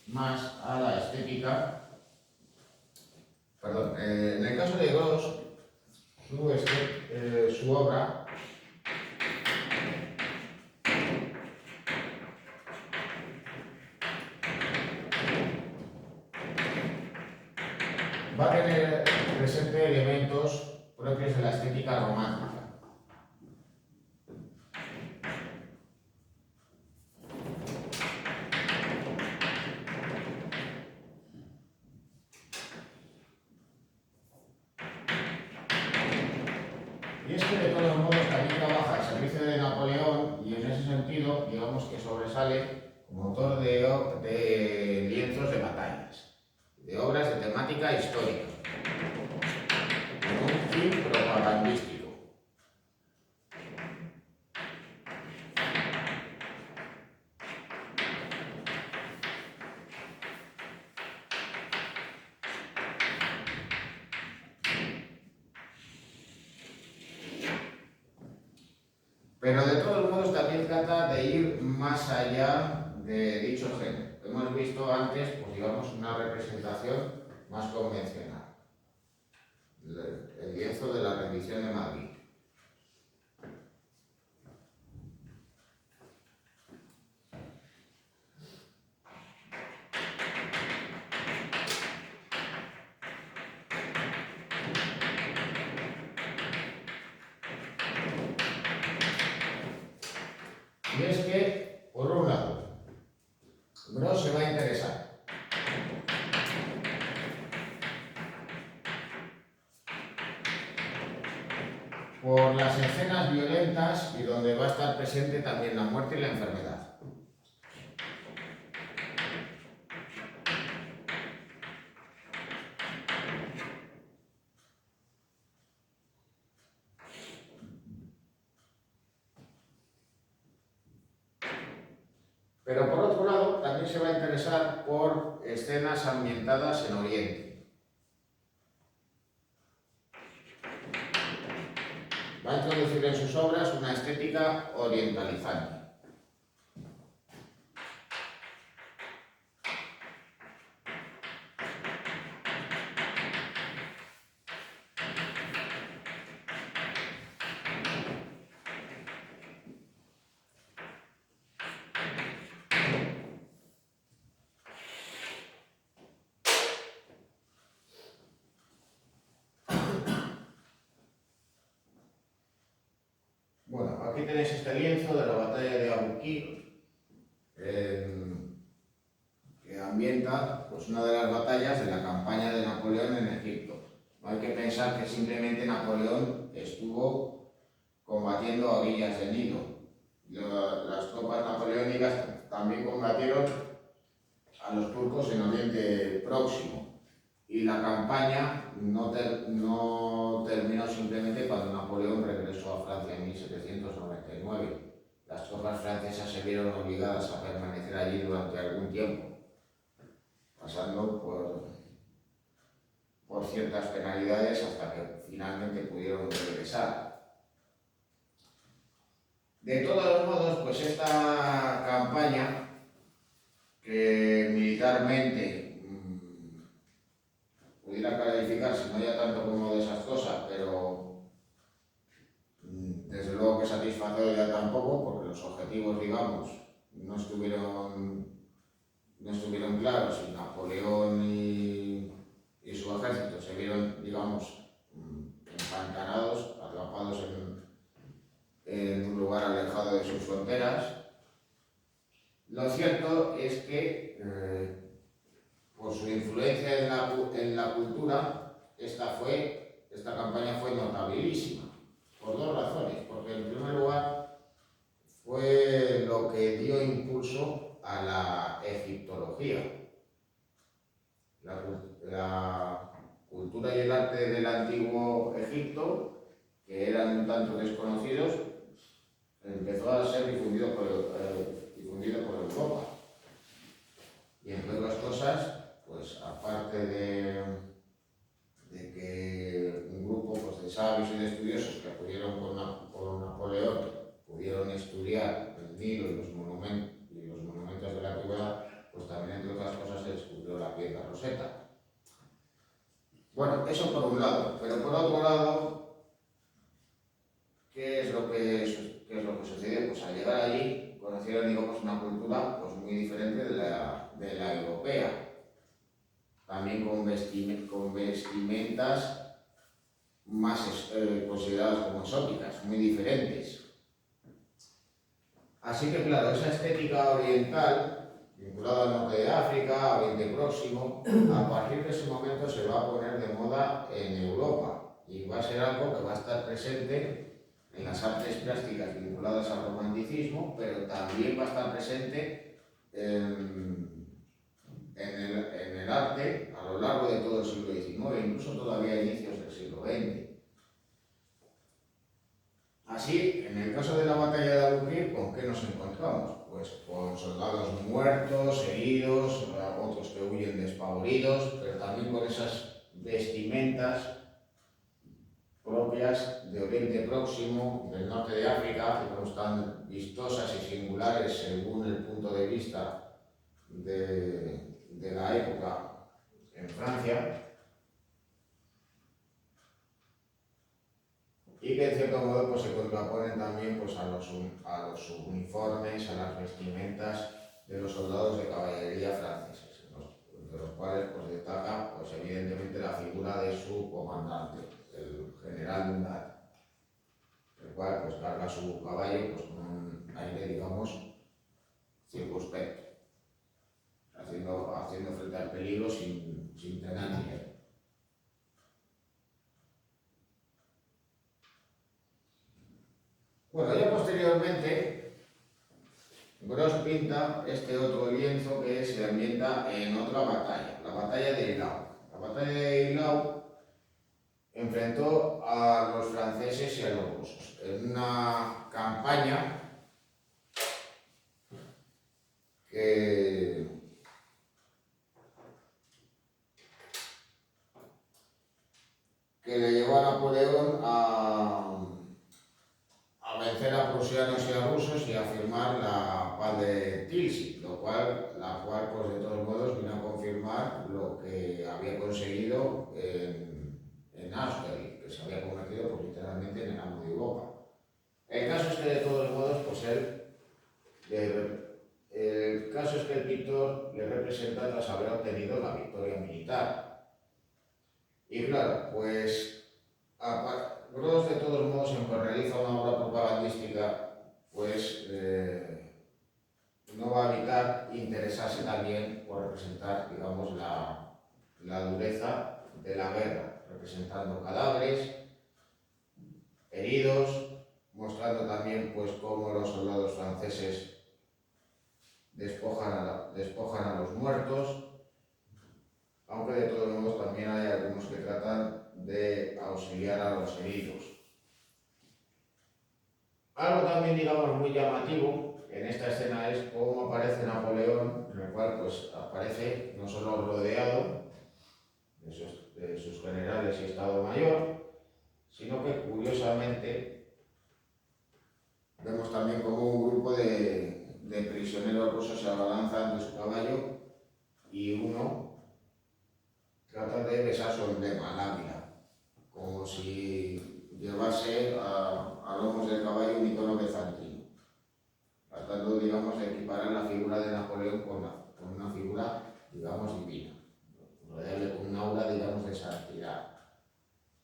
más a la estética. Perdón, en el caso de Gros, su obra va a tener presente elementos propios de la estética romántica. Y es que de todos modos también trabaja al servicio de Napoleón y en ese sentido, digamos que sobresale como autor de lienzos de batallas, de obras de temática histórica. histórica, con un fin propagandístico. Pero de todos modos también trata de ir más allá de dicho género. Hemos visto antes, pues digamos, una representación más convencional. El lienzo de la rendición de Madrid. Y es que, por un lado, Gros se va a interesar por las escenas violentas y donde va a estar presente también la muerte y la enfermedad. Pero por otro lado, también se va a interesar por escenas ambientadas en Oriente. Va a introducir en sus obras una estética orientalizante. Bueno, aquí tenéis este lienzo de la batalla de Abu Qir, que ambienta pues, una de las batallas de la campaña de Napoleón en Egipto. No hay que pensar que simplemente Napoleón estuvo combatiendo a orillas del Nilo. Las tropas napoleónicas también combatieron a los turcos en Oriente Próximo. Y la campaña no terminó simplemente cuando Napoleón regresó a Francia en 1799. Las tropas francesas se vieron obligadas a permanecer allí durante algún tiempo, pasando por ciertas penalidades hasta que finalmente pudieron regresar. De todos modos, pues esta campaña, que militarmente pudiera calificarse no ya tanto como desastrosa, pero desde luego que satisfactoria tampoco, porque los objetivos, digamos, no estuvieron claros y Napoleón y su ejército se vieron, digamos, empantanados, atrapados en un lugar alejado de sus fronteras. Lo cierto es que por su influencia en la cultura, esta campaña fue notabilísima, por dos razones. Porque en primer lugar fue lo que dio impulso a la egiptología. La cultura y el arte del antiguo Egipto, que eran un tanto desconocidos, empezó a ser difundido por Europa. Y entre otras cosas, pues aparte de que un grupo pues, de sabios y de estudiosos que acudieron con Napoleón pudieron estudiar el Nilo y los monumentos de la antigüedad, pues también entre otras cosas se descubrió la piedra Rosetta. Bueno, eso por un lado, pero por otro lado, ¿qué es lo que sucedió? Pues al llegar allí conocieron, digamos, una cultura pues, muy diferente de la europea. También con vestimentas más consideradas como exóticas, muy diferentes. Así que claro, esa estética oriental, vinculada al norte de África, a Oriente Próximo, a partir de ese momento se va a poner de moda en Europa y va a ser algo que va a estar presente en las artes plásticas vinculadas al romanticismo, pero también va a estar presente en en el arte a lo largo de todo el siglo XIX, incluso todavía a inicios del siglo XX. Así, en el caso de la batalla de Albuquerque, ¿con qué nos encontramos? Pues con soldados muertos, heridos, otros que huyen despavoridos, pero también con esas vestimentas propias de Oriente Próximo, del norte de África, que no están vistosas y singulares según el punto de vista de la época en Francia, y que en cierto modo pues, se contraponen también pues, a los uniformes, a las vestimentas de los soldados de caballería franceses, de los cuales pues, destaca pues, evidentemente la figura de su comandante, el general Murat, el cual pues, carga su caballo pues, con un aire, digamos, circunspecto, haciendo frente al peligro sin tener miedo. Bueno, ya posteriormente, Gros pinta este otro lienzo que se ambienta en otra batalla, la batalla de Eylau. La batalla de Eylau enfrentó a los franceses y a los rusos en una campaña que le llevó a Napoleón a vencer a prusianos y a rusos y a firmar la paz de Tilsit, la cual pues, de todos modos vino a confirmar lo que había conseguido en Austerlitz, que se había convertido pues, literalmente en el amo de Europa. El caso es que de todos modos, pues el caso es que el pintor le representa tras haber obtenido la victoria militar. Y claro, pues Gros de todos modos, aunque realiza una obra propagandística, pues no va a evitar interesarse también por representar, digamos, la dureza de la guerra, representando cadáveres, heridos, mostrando también pues cómo los soldados franceses despojan a los muertos, aunque de todos modos también hay algunos que tratan de auxiliar a los heridos. Algo también, digamos, muy llamativo en esta escena es cómo aparece Napoleón, en el cual pues aparece no solo rodeado de sus generales y Estado Mayor, sino que curiosamente vemos también como un grupo de prisioneros rusos se abalanzan de su caballo y uno trata de besar su emblema, el águila, como si llevase a lomos del caballo un icono bizantino, tratando, digamos, de equiparar la figura de Napoleón con una figura, digamos, divina, rodearle con un aura, digamos, de santidad.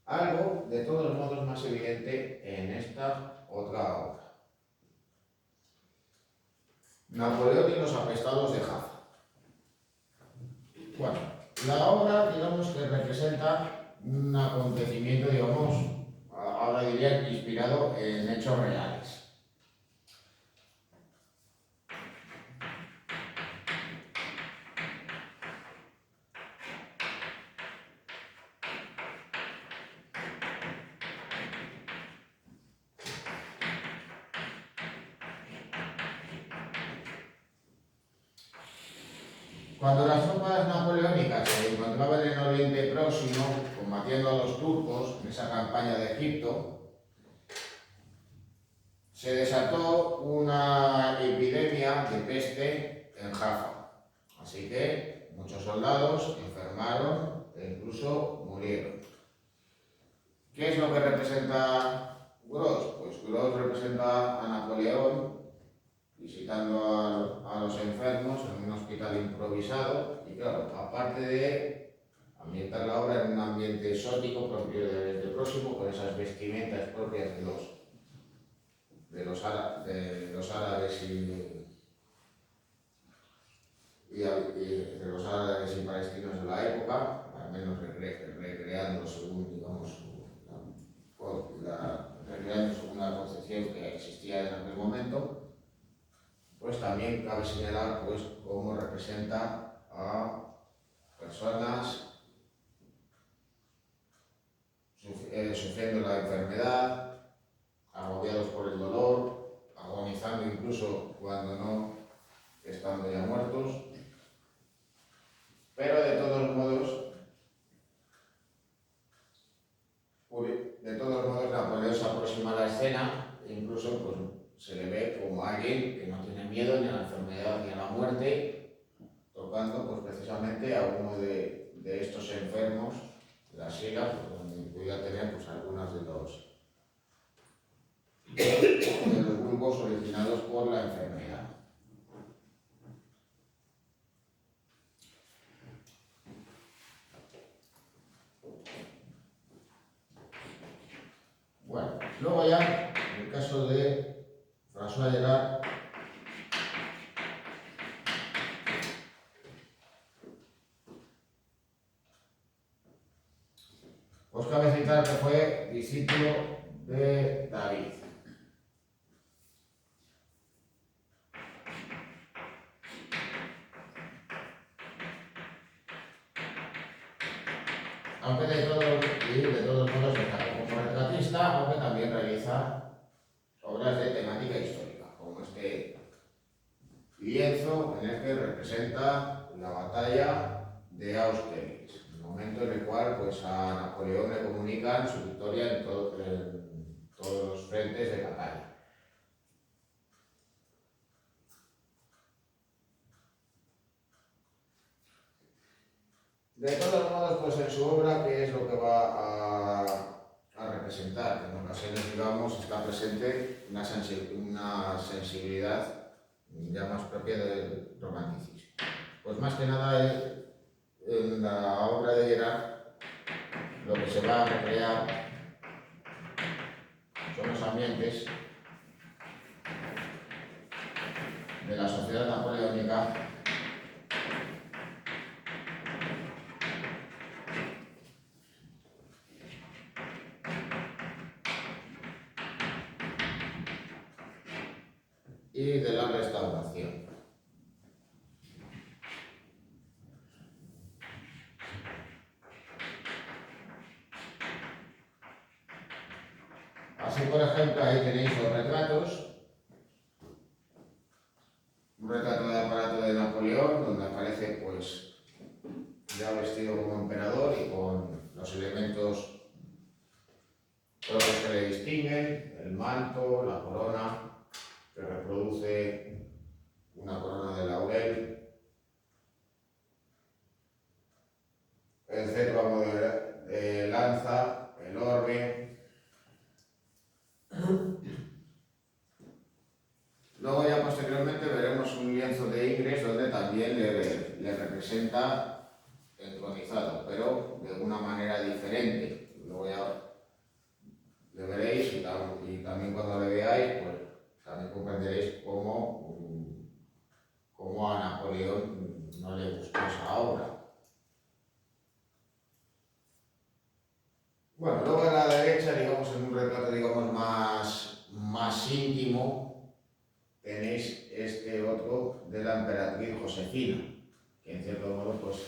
Algo, de todos modos, más evidente en esta otra obra. Napoleón y los apestados de Jaffa. Bueno, la obra, digamos, que representa un acontecimiento, digamos, ahora diría inspirado en hechos reales. Cuando las tropas napoleónicas se encontraban en Oriente Próximo, combatiendo a los turcos en esa campaña de Egipto, se desató una epidemia de peste en Jaffa. Así que muchos soldados enfermaron e incluso murieron. ¿Qué es lo que representa Gros? Pues Gros representa a Napoleón visitando a los enfermos en un hospital improvisado y claro, aparte de ambientar la obra en un ambiente exótico propio del Oriente Próximo, con esas vestimentas propias de los árabes de los árabes y palestinos de la época, al menos recreando según, digamos, recreando según la concepción que existía en aquel momento. Pues también cabe señalar pues, cómo representa a personas sufriendo la enfermedad, agobiados por el dolor, agonizando incluso cuando no estando ya muertos. Pero de todos modos Napoleón se aproxima a la escena e incluso pues, se le ve como alguien que no tiene miedo ni a la enfermedad ni a la muerte, tocando pues, precisamente a uno de estos enfermos de la silla, pues, donde podía tener pues, algunos de los bulbos originados por la enfermedad. Bueno, luego ya, en el caso de François Gerard, pues cabe citar que fue discípulo de David. Aunque de todos modos destaca como retratista, aunque también realiza obras de temática histórica, como este lienzo en el que representa la batalla de Austerlitz, el momento en el cual pues, a Napoleón le comunican su victoria en todos los frentes de batalla. De todos modos, pues en su obra, ¿qué es lo que va a representar? En ocasiones, digamos, está presente una sensibilidad ya más propia del romanticismo. Pues más que nada, en la obra de Gerard, lo que se va a recrear son los ambientes de la sociedad napoleónica y de la restauración. Así, por ejemplo, ahí tenéis los retratos. Un retrato de aparato de Napoleón, donde aparece pues ya vestido como emperador y con los elementos propios que le distinguen, el manto, la corona, que reproduce una corona de laurel, el cetro a modo de lanza, el orbe. Luego ya posteriormente veremos un lienzo de Ingres donde también le representa entronizado, pero de una manera diferente. Luego ya le veréis y también cuando le veáis, pues también comprenderéis cómo a Napoleón no le gustó esa obra. Bueno, luego a la derecha, digamos, en un retrato digamos, más íntimo, tenéis este otro de la emperatriz Josefina, que en cierto modo, pues,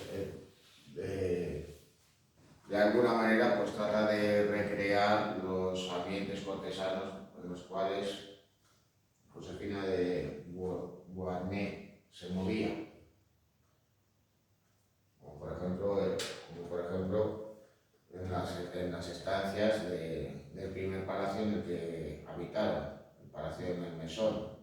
de alguna manera, pues trata de recrear los ambientes cortesanos en los cuales Josefina de Beauharnais se movía. Como por ejemplo en las estancias del primer palacio en el que habitaron, el Palacio de Malmaison.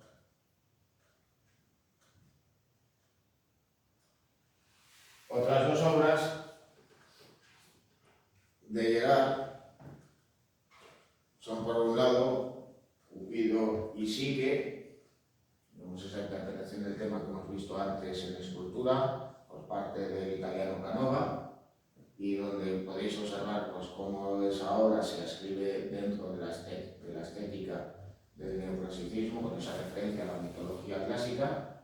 Otras dos obras de Gerard son, por un lado, Cupido y Psique. Vemos esa interpretación del tema que hemos visto antes en escultura por parte del italiano Canova, y donde podéis observar pues, cómo esa obra se escribe dentro de la estética del neoclasicismo, con esa referencia a la mitología clásica,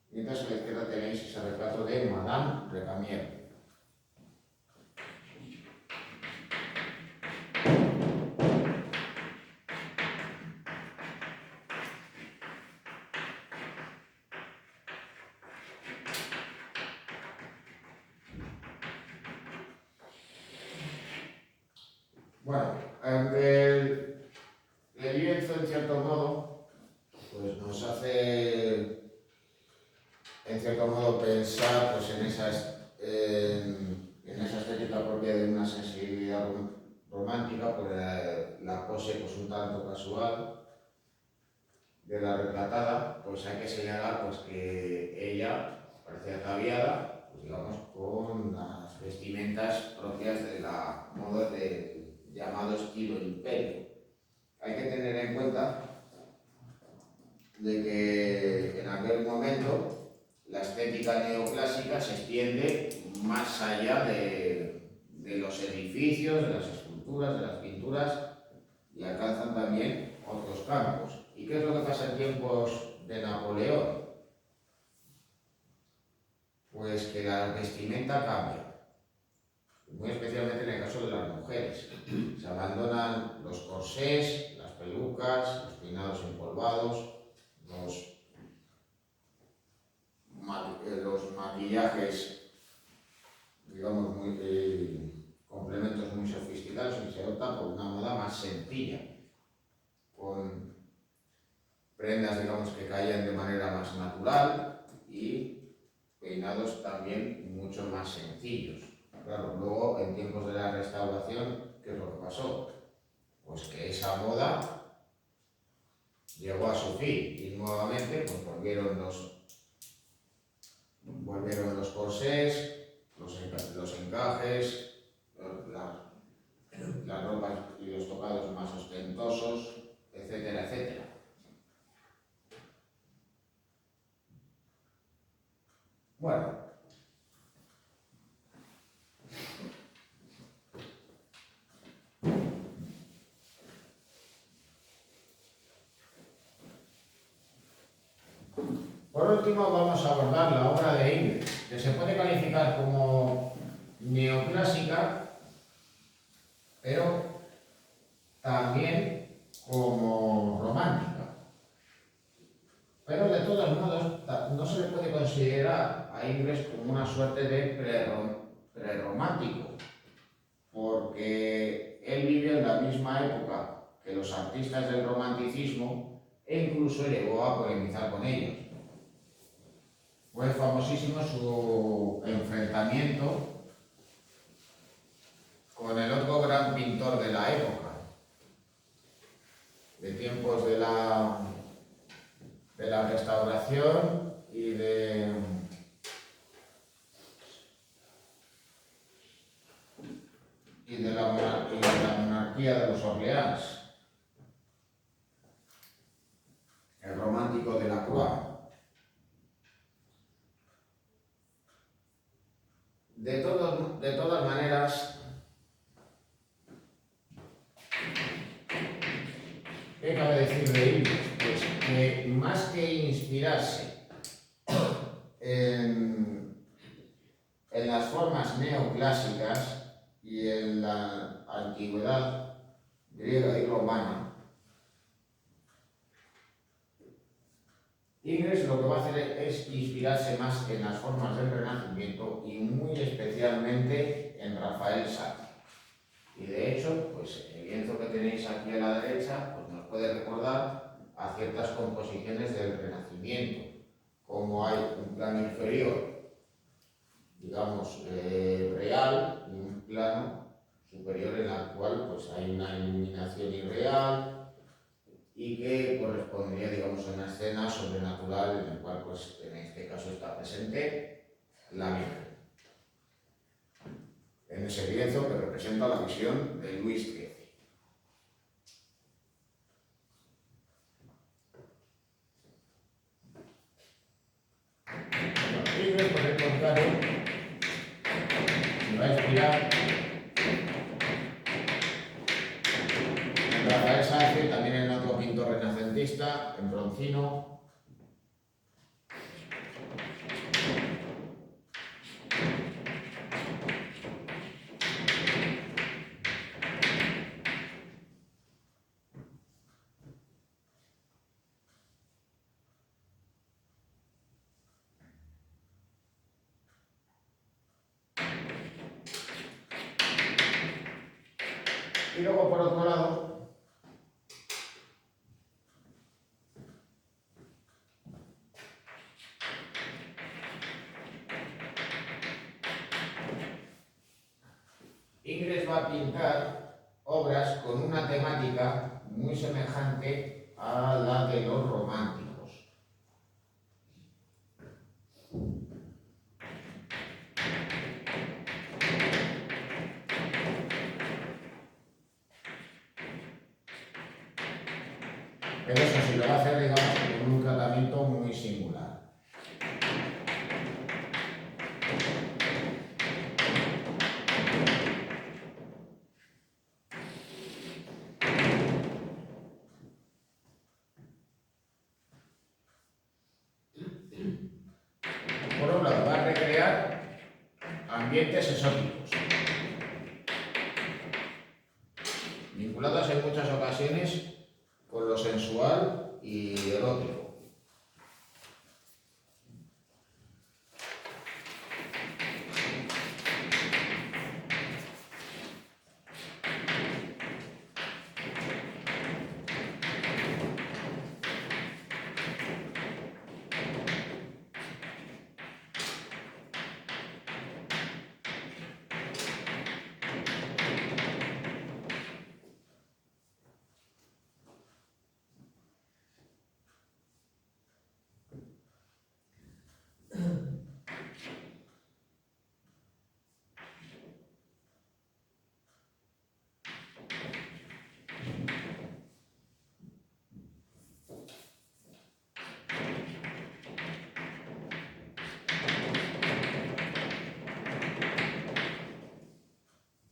mientras que a la izquierda tenéis ese retrato de Madame Recamier. Bueno, el lienzo, en cierto modo, pues nos hace, en cierto modo, pensar pues, en esa estética propia de una sensibilidad romántica, por la pose pues, un tanto casual de la retratada. Pues hay que señalar pues, que ella parece ataviada, pues, digamos, con las vestimentas propias de la moda del llamado estilo imperio. Hay que tener en cuenta de que en aquel momento la estética neoclásica se extiende más allá de los edificios, de las esculturas, de las pinturas, y alcanzan también otros campos. ¿Y qué es lo que pasa en tiempos de Napoleón? Pues que la vestimenta cambia, muy especialmente en el caso de las mujeres. Se abandonan los corsés, las pelucas, los peinados empolvados, los maquillajes, digamos, complementos muy sofisticados, y se opta por una moda más sencilla, con prendas, digamos, que caían de manera más natural y peinados también mucho más sencillos. Claro, luego en tiempos de la Restauración, ¿qué es lo que pasó? Pues que esa moda llegó a su fin y nuevamente pues, volvieron los corsés, los encajes, las ropas y los tocados más ostentosos, etcétera, etcétera. Bueno, por último vamos a abordar la obra de Ingres, que se puede calificar como neoclásica, pero también como romántica. Pero de todos modos no se le puede considerar a Ingres como una suerte de prerromántico, porque él vivió en la misma época que los artistas del romanticismo e incluso llegó a polemizar con ellos. Fue famosísimo su enfrentamiento con el otro gran pintor de la época, de tiempos de la Restauración y de la monarquía de los Orleans, el romántico de la Croix. De todas maneras, ¿qué cabe decir de Ingres? Pues que más que inspirarse en las formas neoclásicas y en la antigüedad griega y romana, Ingres lo que va a hacer es inspirarse más en las formas del Renacimiento y muy especialmente en Rafael Sanz. Y de hecho, pues el lienzo que tenéis aquí a la derecha pues nos puede recordar a ciertas composiciones del Renacimiento, como hay un plano inferior, digamos, real, y un plano superior en el cual pues, hay una iluminación irreal y que correspondería, digamos, a una escena sobrenatural en la cual, pues, en este caso está presente la Virgen, en ese lienzo que representa la visión de Luis XIII. Ingres, por el contrario, se va a inspirar en Rafael Sanz, también en otro pintor renacentista, en Bronzino. Y luego, por otro lado, Ingres va a pintar obras con una temática muy semejante a la de los románticos. Pero eso sí, lo va a hacer, digamos, con un tratamiento muy singular. Por un lado, va a recrear ambientes exóticos, vinculados en muchas ocasiones con lo sensual y erótico.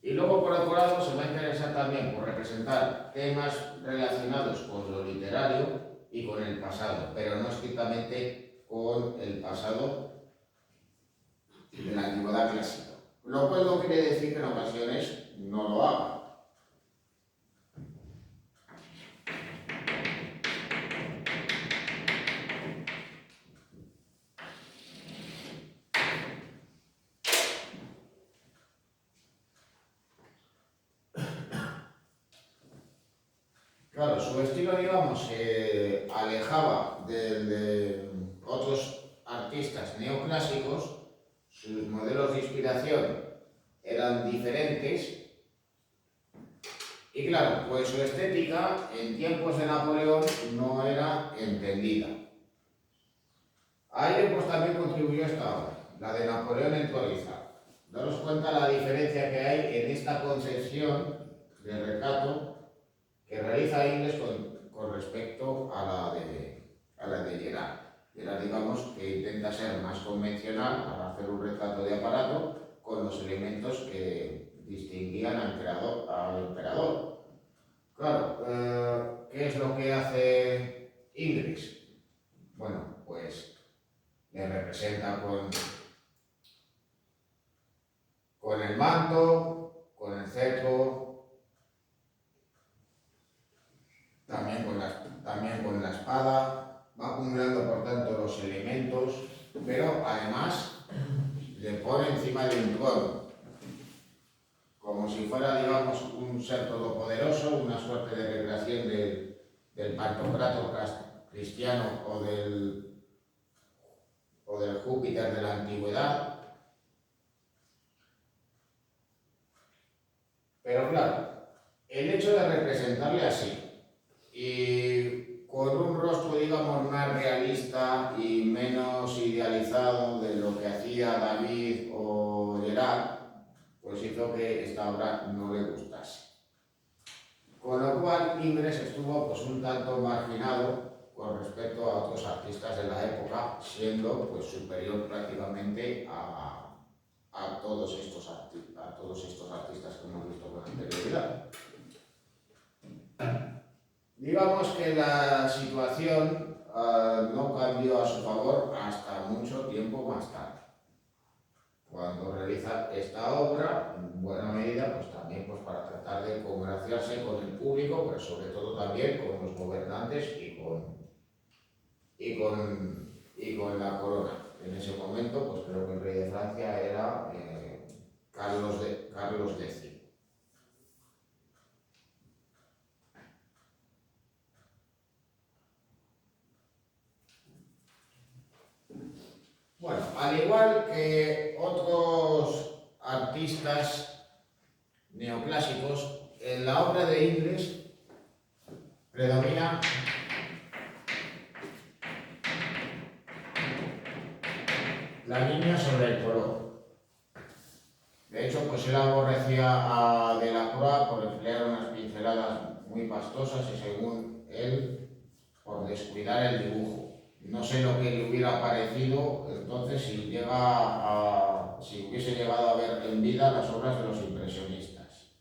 Y luego, por otro lado, se va a interesar también por representar temas relacionados con lo literario y con el pasado, pero no estrictamente con el pasado de la antigüedad clásica. Lo cual no quiere decir que en ocasiones no lo haga. Claro, su estilo, digamos, se alejaba de otros artistas neoclásicos, sus modelos de inspiración eran diferentes y claro, pues su estética en tiempos de Napoleón no era entendida. A ello pues también contribuyó esta obra, la de Napoleón en Tualizar. Daros cuenta la diferencia que hay en esta concepción de retrato que realiza Ingres con respecto a la de Gerard. Gerard, digamos, que intenta ser más convencional para hacer un retrato de aparato con los elementos que distinguían al emperador. Claro, ¿qué es lo que hace Ingres? Bueno, pues le representa con el manto, con el cetro, también con la espada, va acumulando por tanto los elementos, pero además le pone encima de un trono, como si fuera, digamos, un ser todopoderoso, una suerte de recreación del pantocrator cristiano o del Júpiter de la antigüedad. Pero claro, el hecho de representarle así, y con un rostro, digamos, más realista y menos idealizado de lo que hacía David o Gerard, pues hizo que esta obra no le gustase. Con lo cual, Ingres estuvo pues un tanto marginado con respecto a otros artistas de la época, siendo pues superior prácticamente a todos estos artistas que hemos visto con anterioridad. Digamos que la situación no cambió a su favor hasta mucho tiempo más tarde. Cuando realiza esta obra, en buena medida, pues también pues, para tratar de congraciarse con el público, pero sobre todo también con los gobernantes y con la corona. En ese momento, pues creo que el rey de Francia era Carlos X. Bueno, al igual que otros artistas neoclásicos, en la obra de Ingres predomina la línea sobre el color. De hecho, pues él aborrecía a Delacroix por emplear unas pinceladas muy pastosas y, según él, por descuidar el dibujo. No sé lo que le hubiera parecido entonces si hubiese llegado a ver en vida las obras de los impresionistas.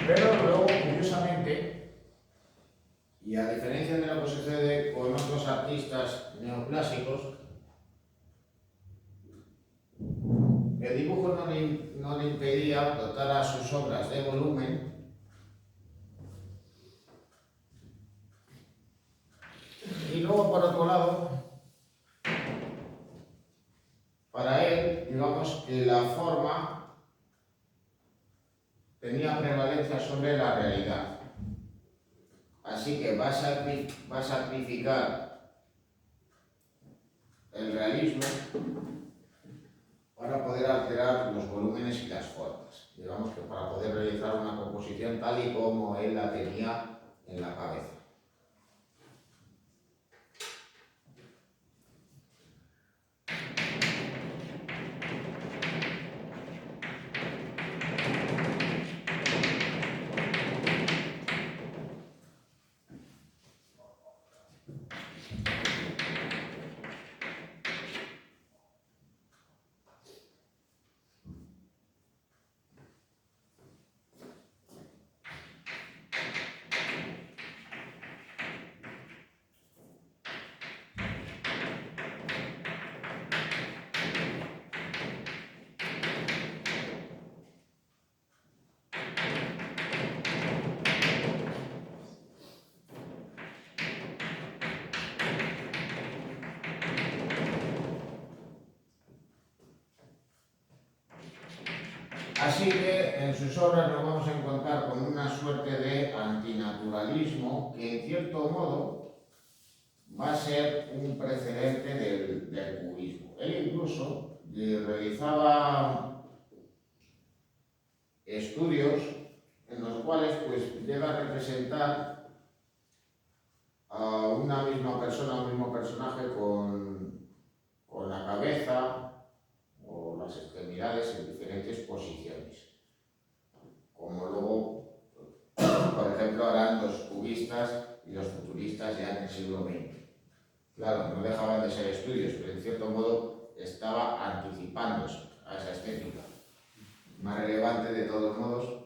Pero luego, curiosamente, y a diferencia de lo que sucede con otros artistas neoclásicos, el dibujo no le impedía dotar a sus obras de volumen y luego, por otro lado, para él, digamos que la forma tenía prevalencia sobre la realidad. Así que va a sacrificar el realismo para poder alterar los volúmenes y las formas. Digamos que para poder realizar una composición tal y como él la tenía en la cabeza. Así que en sus obras nos vamos a encontrar con una suerte de antinaturalismo que, en cierto modo, va a ser un precedente del cubismo. Él incluso realizaba estudios en los cuales pues, llega a representar a una misma persona, un mismo personaje con la cabeza o las extremidades en diferentes posiciones, como luego, por ejemplo, harán los cubistas y los futuristas ya en el siglo XX. Claro, no dejaban de ser estudios, pero en cierto modo estaba anticipándose a esa estética. Más relevante, de todos modos,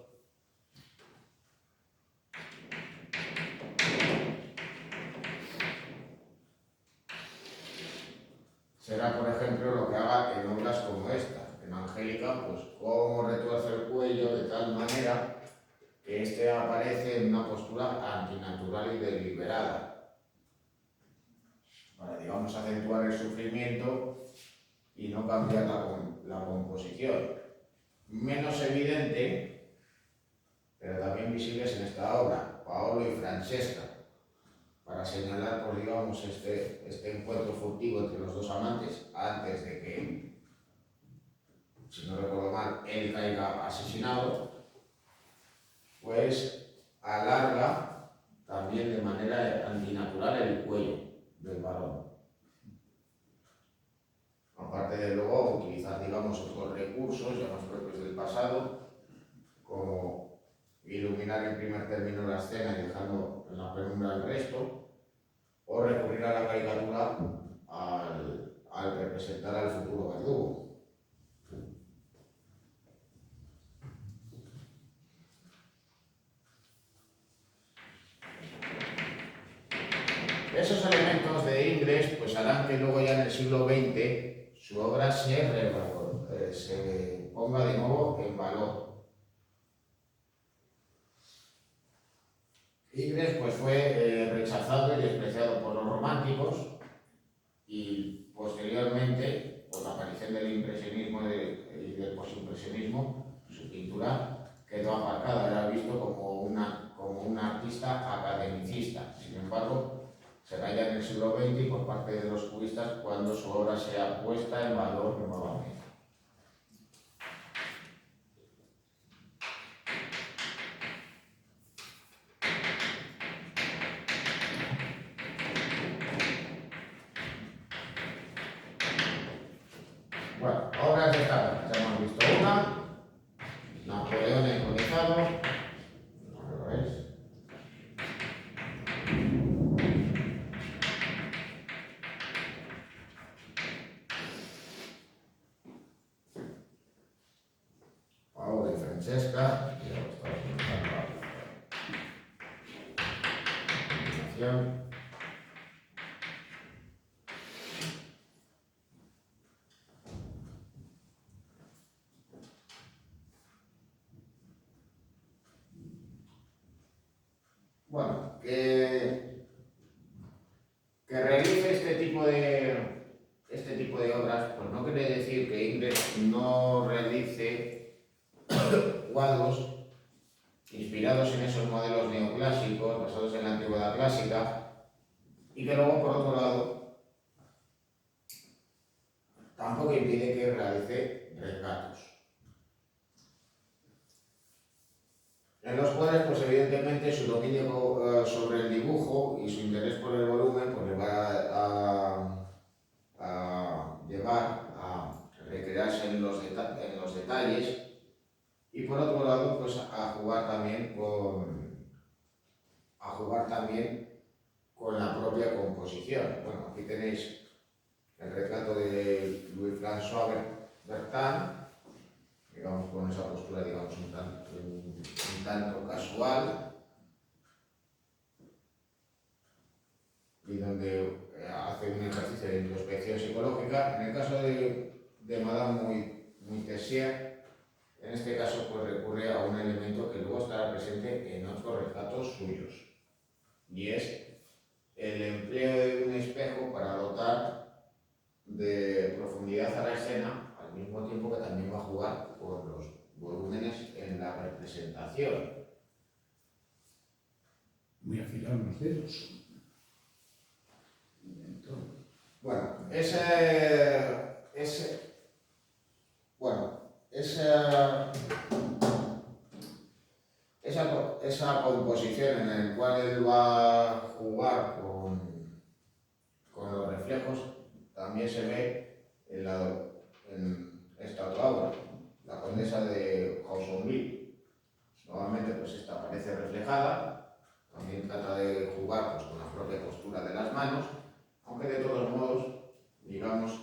será, por ejemplo, lo que haga en obras como esta. En Angélica, pues cómo retuerce el cuello de tal manera que éste aparece en una postura antinatural y deliberada, para, digamos, acentuar el sufrimiento y no cambiar la composición. Menos evidente, pero también visibles en esta obra, Paolo y Francesca, para señalar, pues, digamos, este encuentro furtivo entre los dos amantes antes de que, si no recuerdo mal, él caiga asesinado, pues alarga también de manera antinatural el cuello del varón. Aparte de luego utilizar, digamos, otros recursos ya más propios del pasado, como iluminar en primer término la escena y dejando en la penumbra el resto, o recurrir a la caricatura al representar al futuro verdugo. Esos elementos de Ingres pues harán que luego ya en el siglo XX su obra se ponga de nuevo en valor. Ingres pues fue rechazado y despreciado por los románticos y posteriormente, por la aparición del impresionismo y del posimpresionismo, su pintura quedó aparcada, era visto como una cuando su obra sea puesta en valor nuevamente. Bueno, obras destacadas, ya hemos visto una, Napoleón enconizado, ¿lo veis? Paolo y Francesca, ya lo estaba comentando la continuación. Bueno, que realice este tipo de obras, pues no quiere decir que Ingres no realice cuadros inspirados en esos modelos neoclásicos, basados en la antigüedad clásica, y que luego, por otro lado, tampoco impide que realice retratos. En los cuales, pues evidentemente, su dominio sobre el dibujo y su interés por el volumen pues le va a llevar a recrearse en los detalles, y por otro lado, pues a jugar también con la propia composición. Bueno, aquí tenéis el retrato de Louis-François Bertin, digamos con esa postura, digamos, un tanto casual, y donde hace un ejercicio de introspección psicológica. En el caso de Madame Montessier, en este caso pues recurre a un elemento que luego estará presente en otros retratos suyos, y es el empleo de un espejo para dotar de profundidad a la escena, al mismo tiempo que también va a jugar con los volúmenes en la representación. Muy afilados los dedos. Bueno, esa composición en la cual él va a jugar con los reflejos también se ve en esta otra obra, La Condesa de Hausonville. Nuevamente, pues esta aparece reflejada, también trata de jugar pues con la propia postura de las manos, aunque de todos modos, digamos,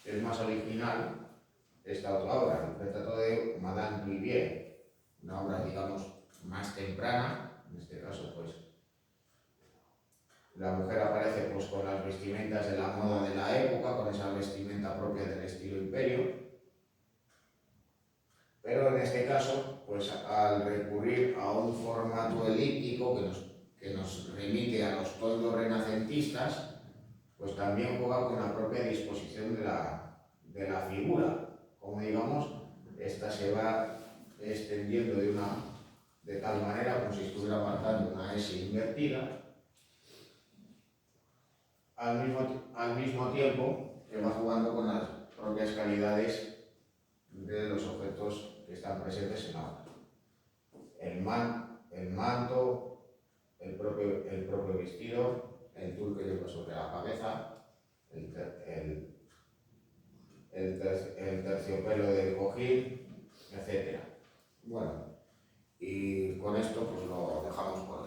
es más original esta otra obra, el retrato de Madame Vivier, una obra, digamos, más temprana. En este caso, pues, la mujer aparece pues con las vestimentas de la moda de la época, con esa vestimenta propia del estilo imperio, pero en este caso, pues, al recurrir a un formato elíptico que nos remite a los tondos renacentistas, pues también juega con la propia disposición de la figura. Como digamos, esta se va extendiendo de tal manera como si estuviera marcando una S invertida, al mismo tiempo que va jugando con las propias calidades de los objetos que están presentes en la obra. El manto, el propio vestido, el tul que lleva sobre la cabeza, el terciopelo del cojín, etc. Bueno, y con esto pues lo dejamos por